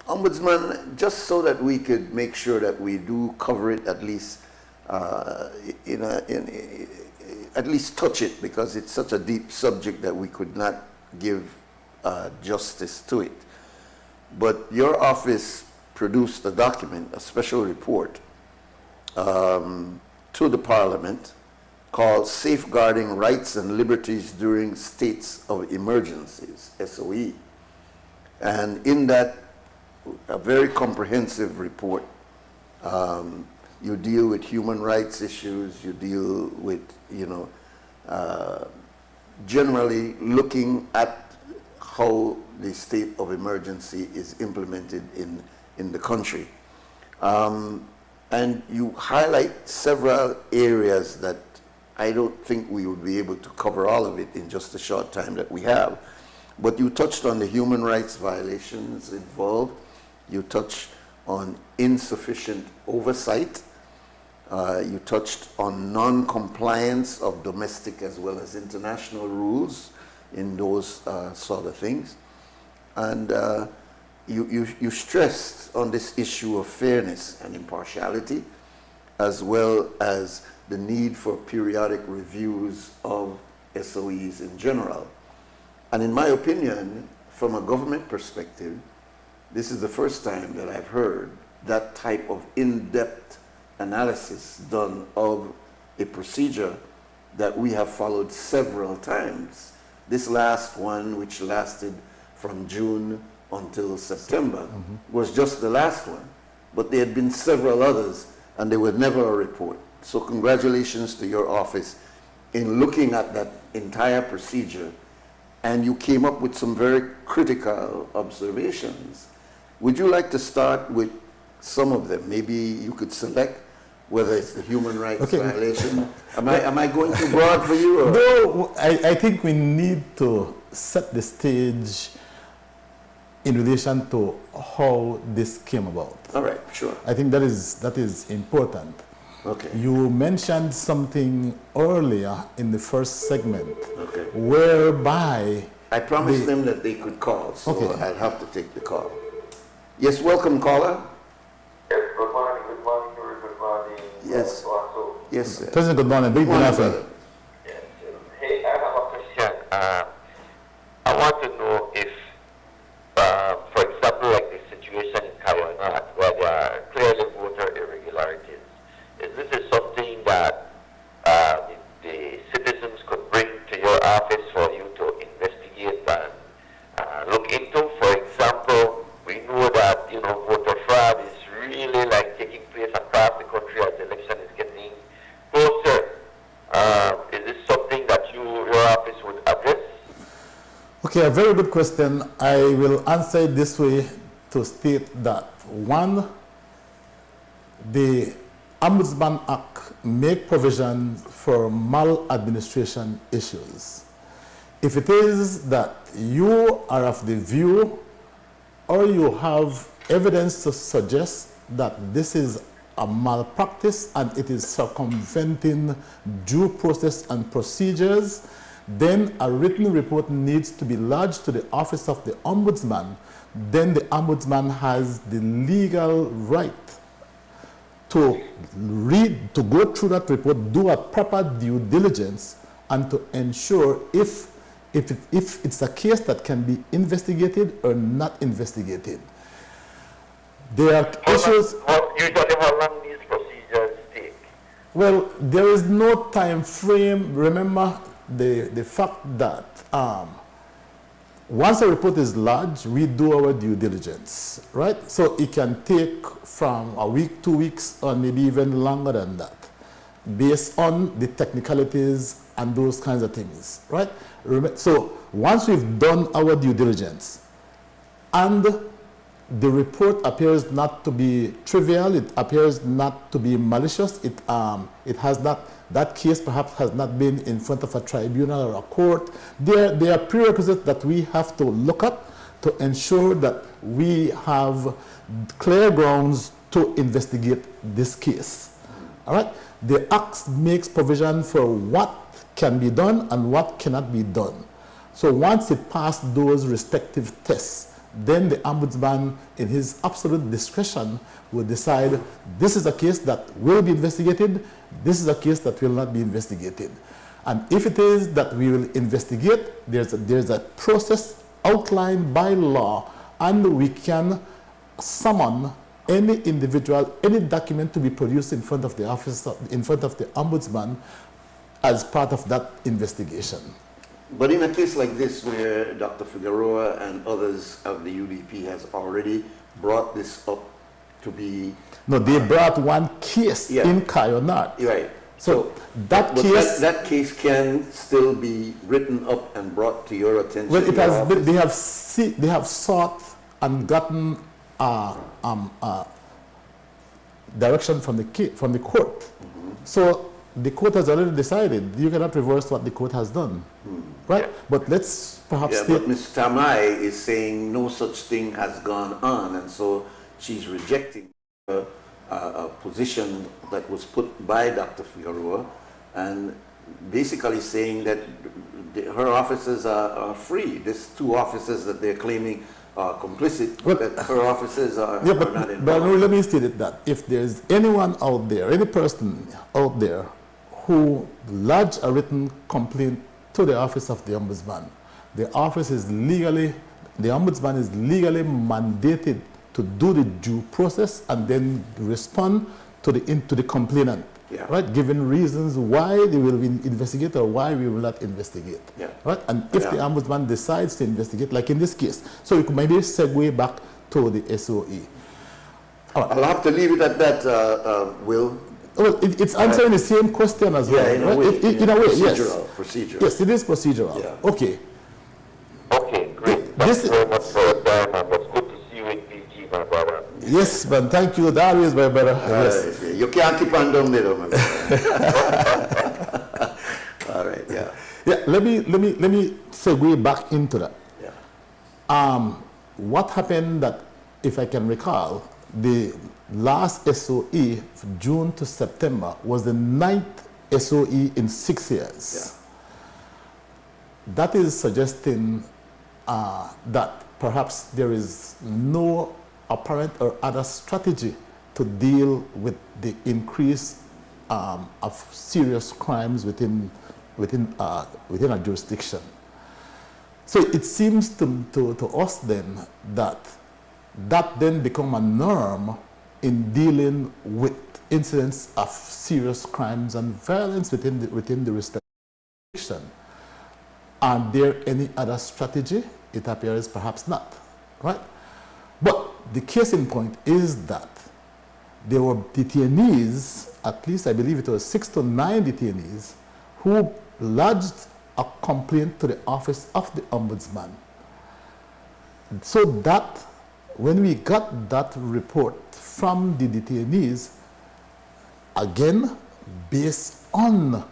Ombudsman, just so that we could make sure that we do cover it at least, at least touch it, because it's such a deep subject that we could not give justice to it. But your office produced a document, a special report, to the Parliament called Safeguarding Rights and Liberties During States of Emergencies, SOE. And in that, a very comprehensive report, you deal with human rights issues, you deal with, generally looking at how the state of emergency is implemented in the country. And you highlight several areas that I don't think we would be able to cover all of it in just the short time that we have. But you touched on the human rights violations involved. You touched on insufficient oversight. You touched on non-compliance of domestic as well as international rules in those sort of things. And you stressed on this issue of fairness and impartiality, as well as the need for periodic reviews of SOEs in general. And in my opinion, from a government perspective, this is the first time that I've heard that type of in-depth analysis done of a procedure that we have followed several times. This last one, which lasted from June until September, was just the last one. But there had been several others, and there was never a report. So congratulations to your office in looking at that entire procedure, and you came up with some very critical observations. Would you like to start with some of them? Maybe you could select whether it's the human rights violation. Am I going too broad for you? Or? No, I think we need to set the stage in relation to how this came about. All right, sure. I think that is important. Okay. You mentioned something earlier in the first segment, whereby I promised them that they could call, so I'll have to take the call. Yes, welcome, caller. Yes, good morning, Nuri, good morning. Yes. Yes, sir. President, good morning. Big morning, brother. Yes. Hey, I have a question. I want to know if, for example, like the situation in Kayonat, where there are clearly voter irregularities, is this something that the citizens could bring to your office for you to investigate and look into? For example, we know that voter fraud is really like taking place across the country as the election is getting closer. Is this something that your office would address? Okay, a very good question. I will answer it this way to state that, one, the Ombudsman Act make provision for maladministration issues. If it is that you are of the view or you have evidence to suggest that this is a malpractice and it is circumventing due process and procedures, then a written report needs to be lodged to the office of the Ombudsman. Then the Ombudsman has the legal right to go through that report, do a proper due diligence, and to ensure if it's a case that can be investigated or not investigated. There are issues. Usually, how long these procedures take? Well, there is no time frame. Remember the fact that once a report is lodged, we do our due diligence, right? So it can take from a week, 2 weeks, or maybe even longer than that, based on the technicalities and those kinds of things, right? So once we've done our due diligence and the report appears not to be trivial, it appears not to be malicious, it has not, that case perhaps has not been in front of a tribunal or a court, there are prerequisites that we have to look at to ensure that we have clear grounds to investigate this case. All right? The Act makes provision for what can be done and what cannot be done. So once it passed those respective tests, then the ombudsman, in his absolute discretion, will decide this is a case that will be investigated, this is a case that will not be investigated. And if it is that we will investigate, there's a process outlined by law, and we can summon any individual, any document to be produced in front of the office, in front of the ombudsman as part of that investigation. But in a case like this, where Dr. Figueroa and others of the UDP has already brought this up to be... No, they brought one case in Kayonat. Right. So that case... That case can still be written up and brouut to your attention. Well, it has been, they have sought and gotten direction from the court. Mm-hmm. So the court has already decided. You cannot reverse what the court has done. Right? Yeah. But let's perhaps state... But Ms. Tamai is saying no such thing has gone on, and so she's rejecting a position that was put by Dr. Figueroa, and basically saying that her officers are free. These two officers that they're claiming are complicit, that her officers are not involved. But let me state it that if there's anyone out there, any person out there who lodged a written complaint to the office of the Ombudsman, the Ombudsman is legally mandated to do the due process and then respond to the complainant, right? Given reasons why they will investigate or why we will not investigate, right? And if the Ombudsman decides to investigate, like in this case, so we could maybe segue back to the SOE. I'll have to leave it at that, Will. Well, it's answering the same question as well. In a way, procedural. Yes, it is procedural. Yeah. Okay. Okay, great. Thank you very much for your time, and it's good to see you in PG, my brother. Yes, man. Thank you. That is my brother. Yes. You can't keep on down there, my brother. All right. Yeah. Yeah. Let me segue back into that. Yeah. What happened that, if I can recall, the last SOE, June to September, was the 9th SOE in 6 years. Yeah. That is suggesting that perhaps there is no apparent or other strategy to deal with the increase of serious crimes within a jurisdiction. So it seems to us then that then become a norm in dealing with incidents of serious crimes and violence within the respective jurisdiction. Are there any other strategy? It appears perhaps not, right? But the case in point is that there were detainees, at least I believe it was 6 to 9 detainees, who lodged a complaint to the office of the Ombudsman. So that when we got that report from the detainees, again, based on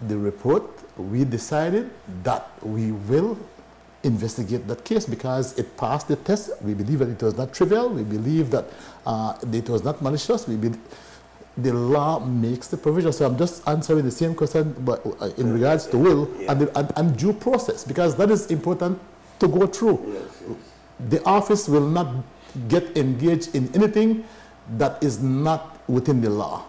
the report, we decided that we will investigate that case because it passed the test. We believe that it was not trivial. We believe that it was not malicious. We believe the law makes the provision. So I'm just answering the same question, but in regards to will and due process, because that is important to go through. Yes. The office will not get engaged in anything that is not within the law,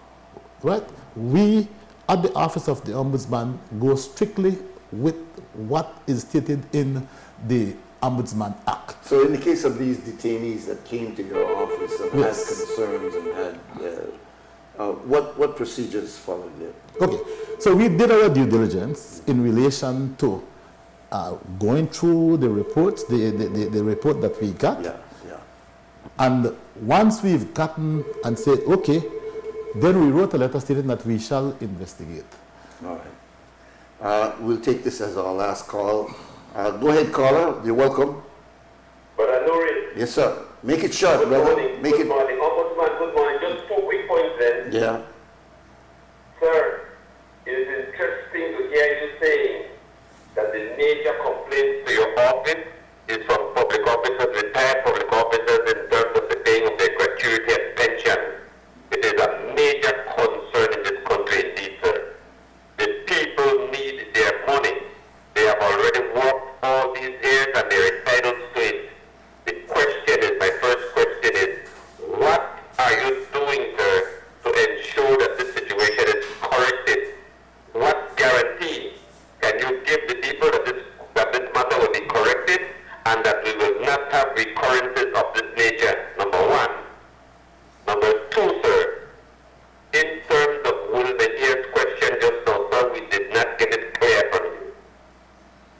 right? We, at the office of the Ombudsman, go strictly with what is stated in the Ombudsman Act. So in the case of these detainees that came to your office and had concerns and had, what procedures followed there? Okay, so we did our due diligence in relation to going through the reports, the report that we got. Yeah. And once we've gotten and said, okay, then we wrote a letter stating that we shall investigate. All right. We'll take this as our last call. Go ahead, caller. You're welcome. But Nuri. Yes, sir. Make it short, good brother. Morning. Make good it. Morning. Ombudsman, good morning. Just 2 quick points then. Yeah. Sir, it is interesting to hear you saying that the major complaints to your office is from public officers, retired public officers, in terms of the paying of their gratuity and pension. It is a major concern in this doing, sir, to ensure that this situation is corrected? What guarantee can you give the people that this matter will be corrected and that we will not have recurrences of this nature? Number one. Number two, sir, in terms of Wilbert's question just now, sir, we did not get it clear from you.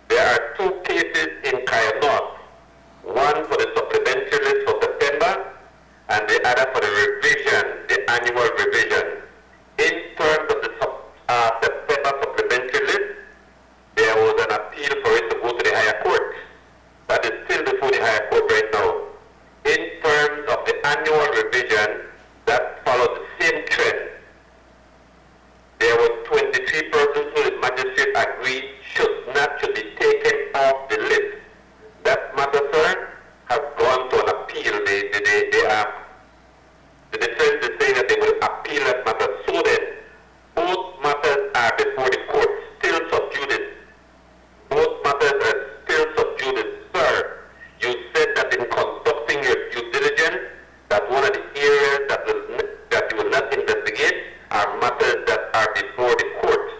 There are two cases in Kaya North, one for the supplementary list for September and the other for the revision, the annual revision. In terms of the September supplementary list, there was an appeal for it to go to the higher court. That is still before the higher court right now. In terms of the annual revision, that followed the same trend. There were 23 persons who the magistrate agreed should be taken off the list. That matter, sir, has gone to an appeal. The defense is saying that they will appeal that matter. So then, both matters are before the court, still sub judice. Both matters are still sub judice. Sir, you said that in conducting your due diligence, that one of the areas that you will not investigate are matters that are before the court.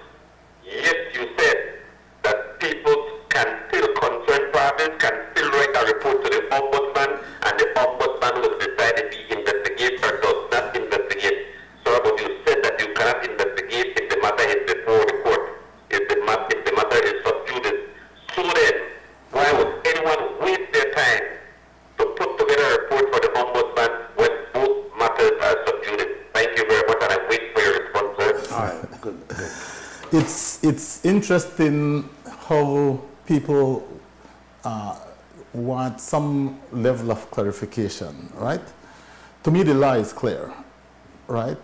Yet you said that people can still, concerned parties can still write a report to the ombudsman, and the ombudsman will decide if he investigates or does not investigate. Sir, but you said that you cannot investigate if the matter is before the court, if the matter is sub judice. So then, why would anyone waste their time to put together a report for the ombudsman when both matters are sub judice? Thank you very much, and I wait for your response, sir. All right, good. It's interesting how people want some level of clarification, right? To me, the law is clear, right?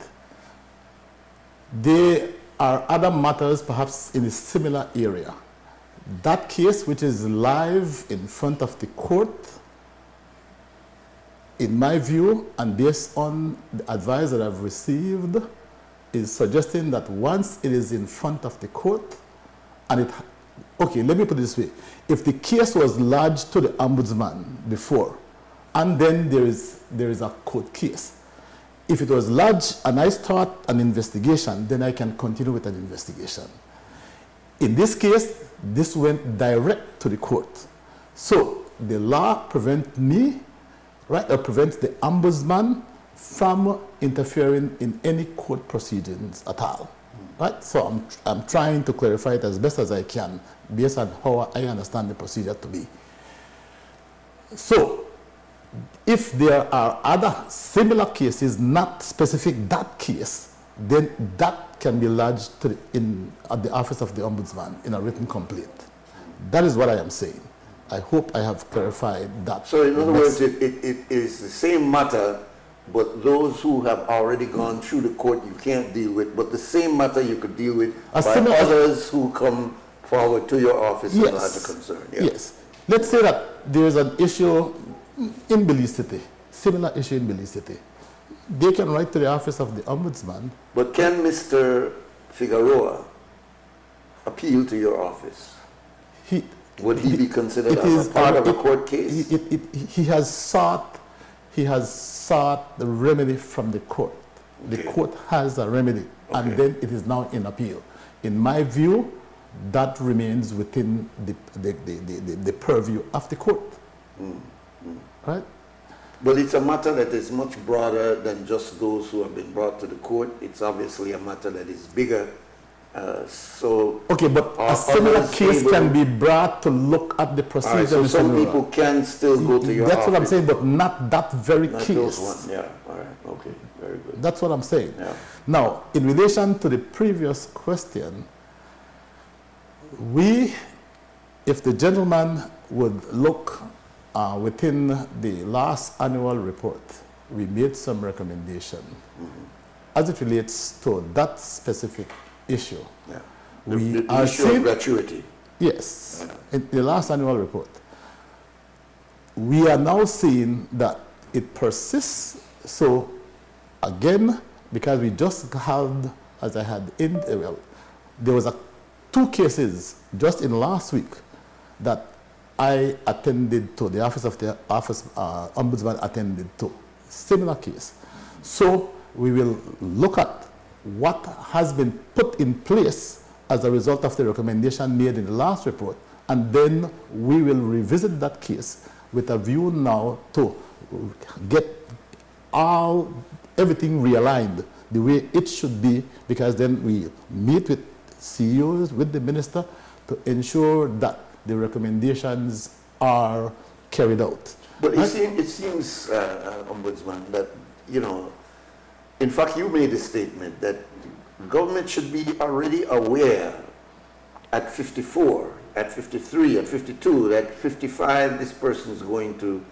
There are other matters perhaps in a similar area. That case, which is live in front of the court, in my view, and based on the advice that I've received, is suggesting that once it is in front of the court, and it, okay, let me put it this way. If the case was lodged to the ombudsman before, and then there is a court case, if it was lodged and I start an investigation, then I can continue with an investigation. In this case, this went direct to the court. So the law prevents me, right, or prevents the ombudsman from interfering in any court proceedings at all, right? So I'm trying to clarify it as best as I can based on how I understand the procedure to be. So if there are other similar cases, not specific that case, then that can be lodged at the office of the ombudsman in a written complaint. That is what I am saying. I hope I have clarified that. So in other words, it is the same matter, but those who have already gone through the court you can't deal with, but the same matter you could deal with by others who come forward to your office and has a concern. Yeah. Yes. Let's say that there is an issue in Belize City, similar issue in Belize City. They can write to the office of the ombudsman. But can Mr. Figueroa appeal to your office? Would he be considered as a part of a court case? He has sought the remedy from the court. The court has a remedy, and then it is now in appeal. In my view, that remains within the purview of the court. Right? But it's a matter that is much broader than just those who have been brought to the court. It's obviously a matter that is bigger. Okay, but a similar case can be brought to look at the procedure. Right, so some people can still go to your office. That's what I'm saying, but not that very not case. Those one. Yeah, all right, okay, very good. That's what I'm saying. Yeah. Now, in relation to the previous question, if the gentleman would look within the last annual report, we made some recommendation as it relates to that specific issue. Yeah. We the are issue of gratuity. Yes. In the last annual report, we are now seeing that it persists. So again, because we just had, as I had there was two cases just in last week that I attended to, the office of the ombudsman attended to, similar case. So we will look at what has been put in place as a result of the recommendation made in the last report, and then we will revisit that case with a view now to get everything realigned the way it should be, because then we meet with CEOs, with the minister, to ensure that the recommendations are carried out. But it seems, Ombudsman, that, in fact, you made a statement that government should be already aware at 54, at 53, at 52, that 55, this person is going to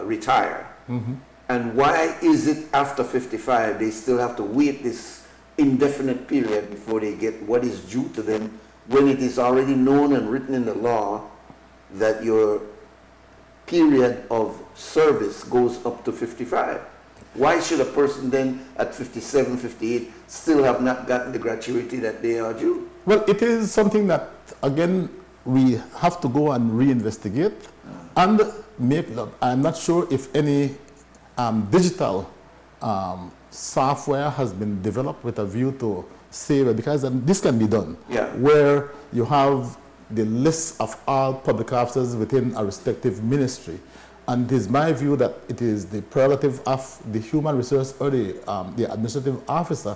retire. Mm-hmm. And why is it after 55 they still have to wait this indefinite period before they get what is due to them, when it is already known and written in the law that your period of service goes up to 55? Why should a person then at 57, 58 still have not gotten the gratuity that they are due? Well, it is something that, again, we have to go and reinvestigate and make. I'm not sure if any digital software has been developed with a view to save it, because this can be done, where you have the list of all public officers within a respective ministry. And it is my view that it is the prerogative of the human resource or the administrative officer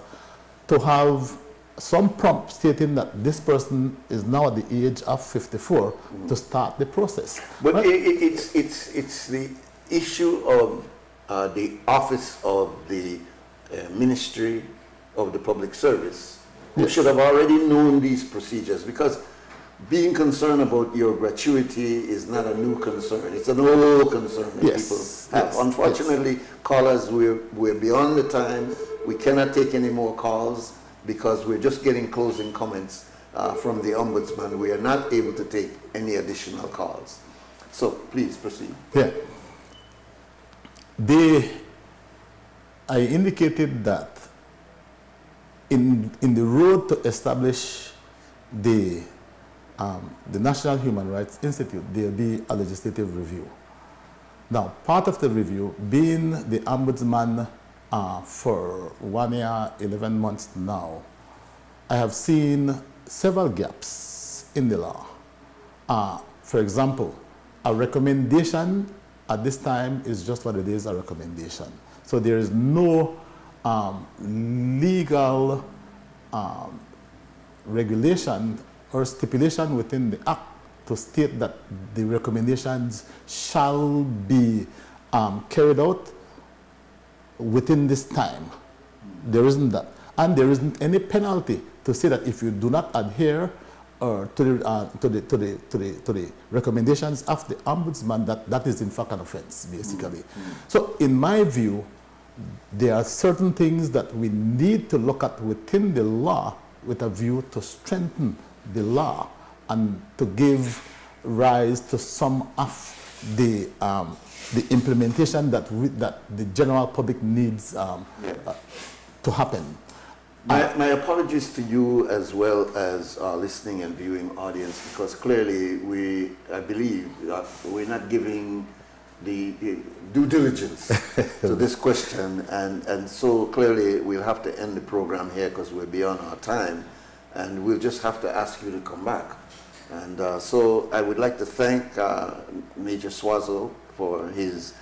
to have some prompt stating that this person is now at the age of 54 to start the process. But it's the issue of the office of the Ministry of the Public Service, who should have already known these procedures, because being concerned about your gratuity is not a new concern. It's an old concern that people have. Unfortunately, callers, we're beyond the time. We cannot take any more calls because we're just getting closing comments from the Ombudsman. We are not able to take any additional calls. So please proceed. Yeah. I indicated that in the road to establish the National Human Rights Institute, there will be a legislative review. Now, part of the review, being the Ombudsman for 1 year, 11 months now, I have seen several gaps in the law. For example, a recommendation at this time is just what it is, a recommendation. So there is no legal regulation or stipulation within the Act to state that the recommendations shall be carried out within this time. There isn't that. And there isn't any penalty to say that if you do not adhere to the recommendations of the Ombudsman, that is in fact an offense, basically. So in my view, there are certain things that we need to look at within the law with a view to strengthen the law and to give rise to some of the implementation that the general public needs to happen. My apologies to you as well as our listening and viewing audience, because clearly I believe we're not giving the due diligence to this question, and so clearly we'll have to end the program here because we're beyond our time, and we'll just have to ask you to come back. And so I would like to thank Major Swazo for his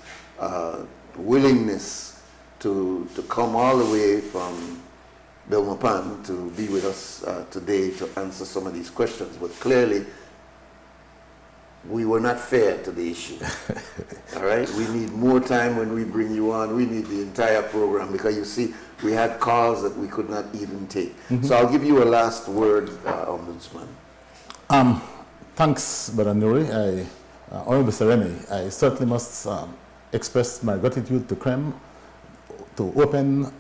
willingness to come all the way from Belmopan to be with us today to answer some of these questions. But clearly, we were not fair to the issue. All right? We need more time when we bring you on. We need the entire program, because you see, we had calls that we could not even take. So I'll give you a last word, Ombudsman. Thanks, Brother Nuri. Honorable Seremi, I certainly must express my gratitude to CREM to open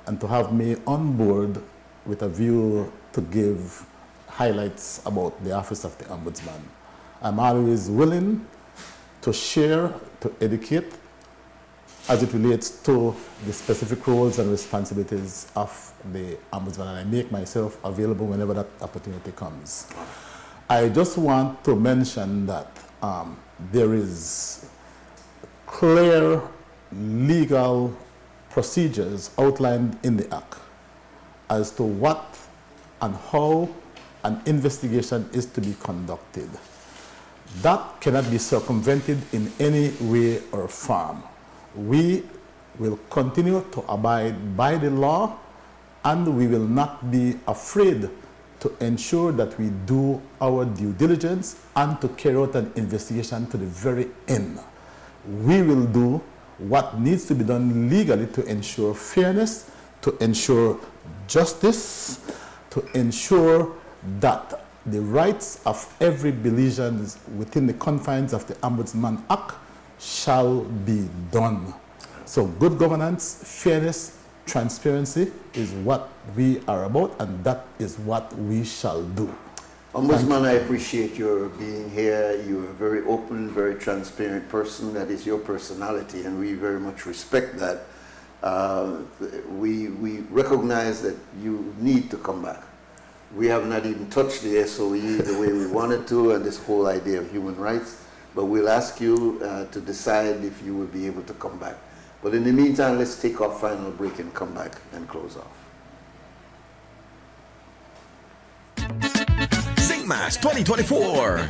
and to have me on board with a view to give highlights about the office of the Ombudsman. I'm always willing to share, to educate as it relates to the specific roles and responsibilities of the Ombudsman, and I make myself available whenever that opportunity comes. I just want to mention that there is clear legal procedures outlined in the Act as to what and how an investigation is to be conducted. That cannot be circumvented in any way or form. We will continue to abide by the law, and we will not be afraid to ensure that we do our due diligence and to carry out an investigation to the very end. We will do what needs to be done legally to ensure fairness, to ensure justice, to ensure that the rights of every Belizean within the confines of the Ombudsman Act shall be done. So good governance, fairness, transparency is what we are about, and that is what we shall do. Ombudsman, I appreciate your being here. You're a very open, very transparent person. That is your personality, and we very much respect that. We recognize that you need to come back. We have not even touched the SOE the way we wanted to, and this whole idea of human rights, but we'll ask you to decide if you will be able to come back. But in the meantime, let's take our final break and come back and close off. Mass 2024.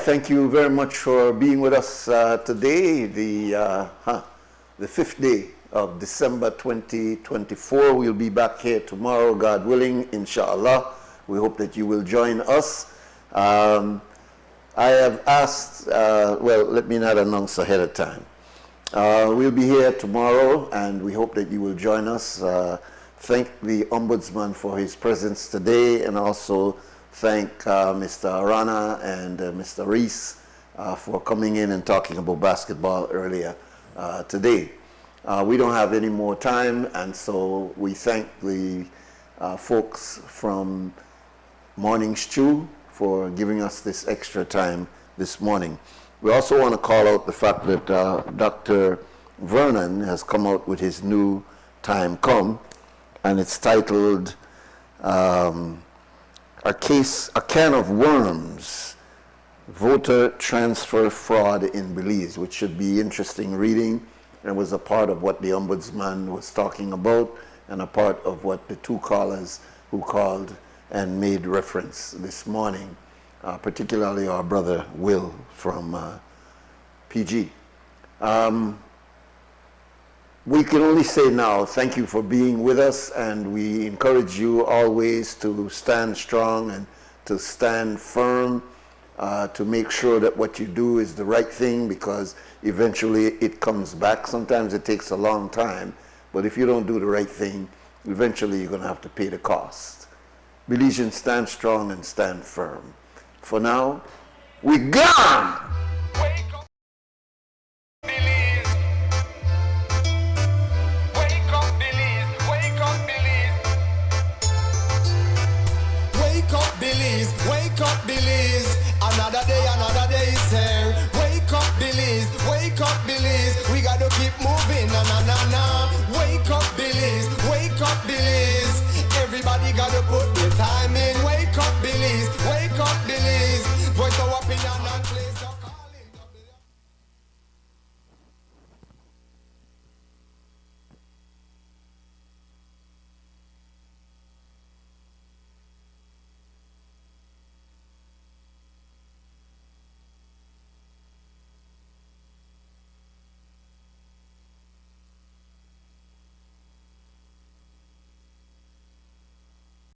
thank you very much for being with us today, the 5th day of December 2024. We'll be back here tomorrow, God willing, inshallah. We hope that you will join us. I have asked, well, let me not announce ahead of time. We'll be here tomorrow, and we hope that you will join us. Thank the Ombudsman for his presence today, and also thank Mr. Arana and Mr. Reese for coming in and talking about basketball earlier today. We don't have any more time, and so we thank the folks from Morning Stew for giving us this extra time this morning. We also want to call out the fact that Dr. Vernon has come out with his new Time Come, and it's titled A Can of Worms, Voter Transfer Fraud in Belize, which should be interesting reading, and was a part of what the Ombudsman was talking about, and a part of what the two callers who called and made reference this morning, particularly our brother Will from PG. We can only say now, thank you for being with us, and we encourage you always to stand strong and to stand firm, to make sure that what you do is the right thing, because eventually it comes back. Sometimes it takes a long time, but if you don't do the right thing, eventually you're going to have to pay the cost. Belizeans, stand strong and stand firm. For now, we gone!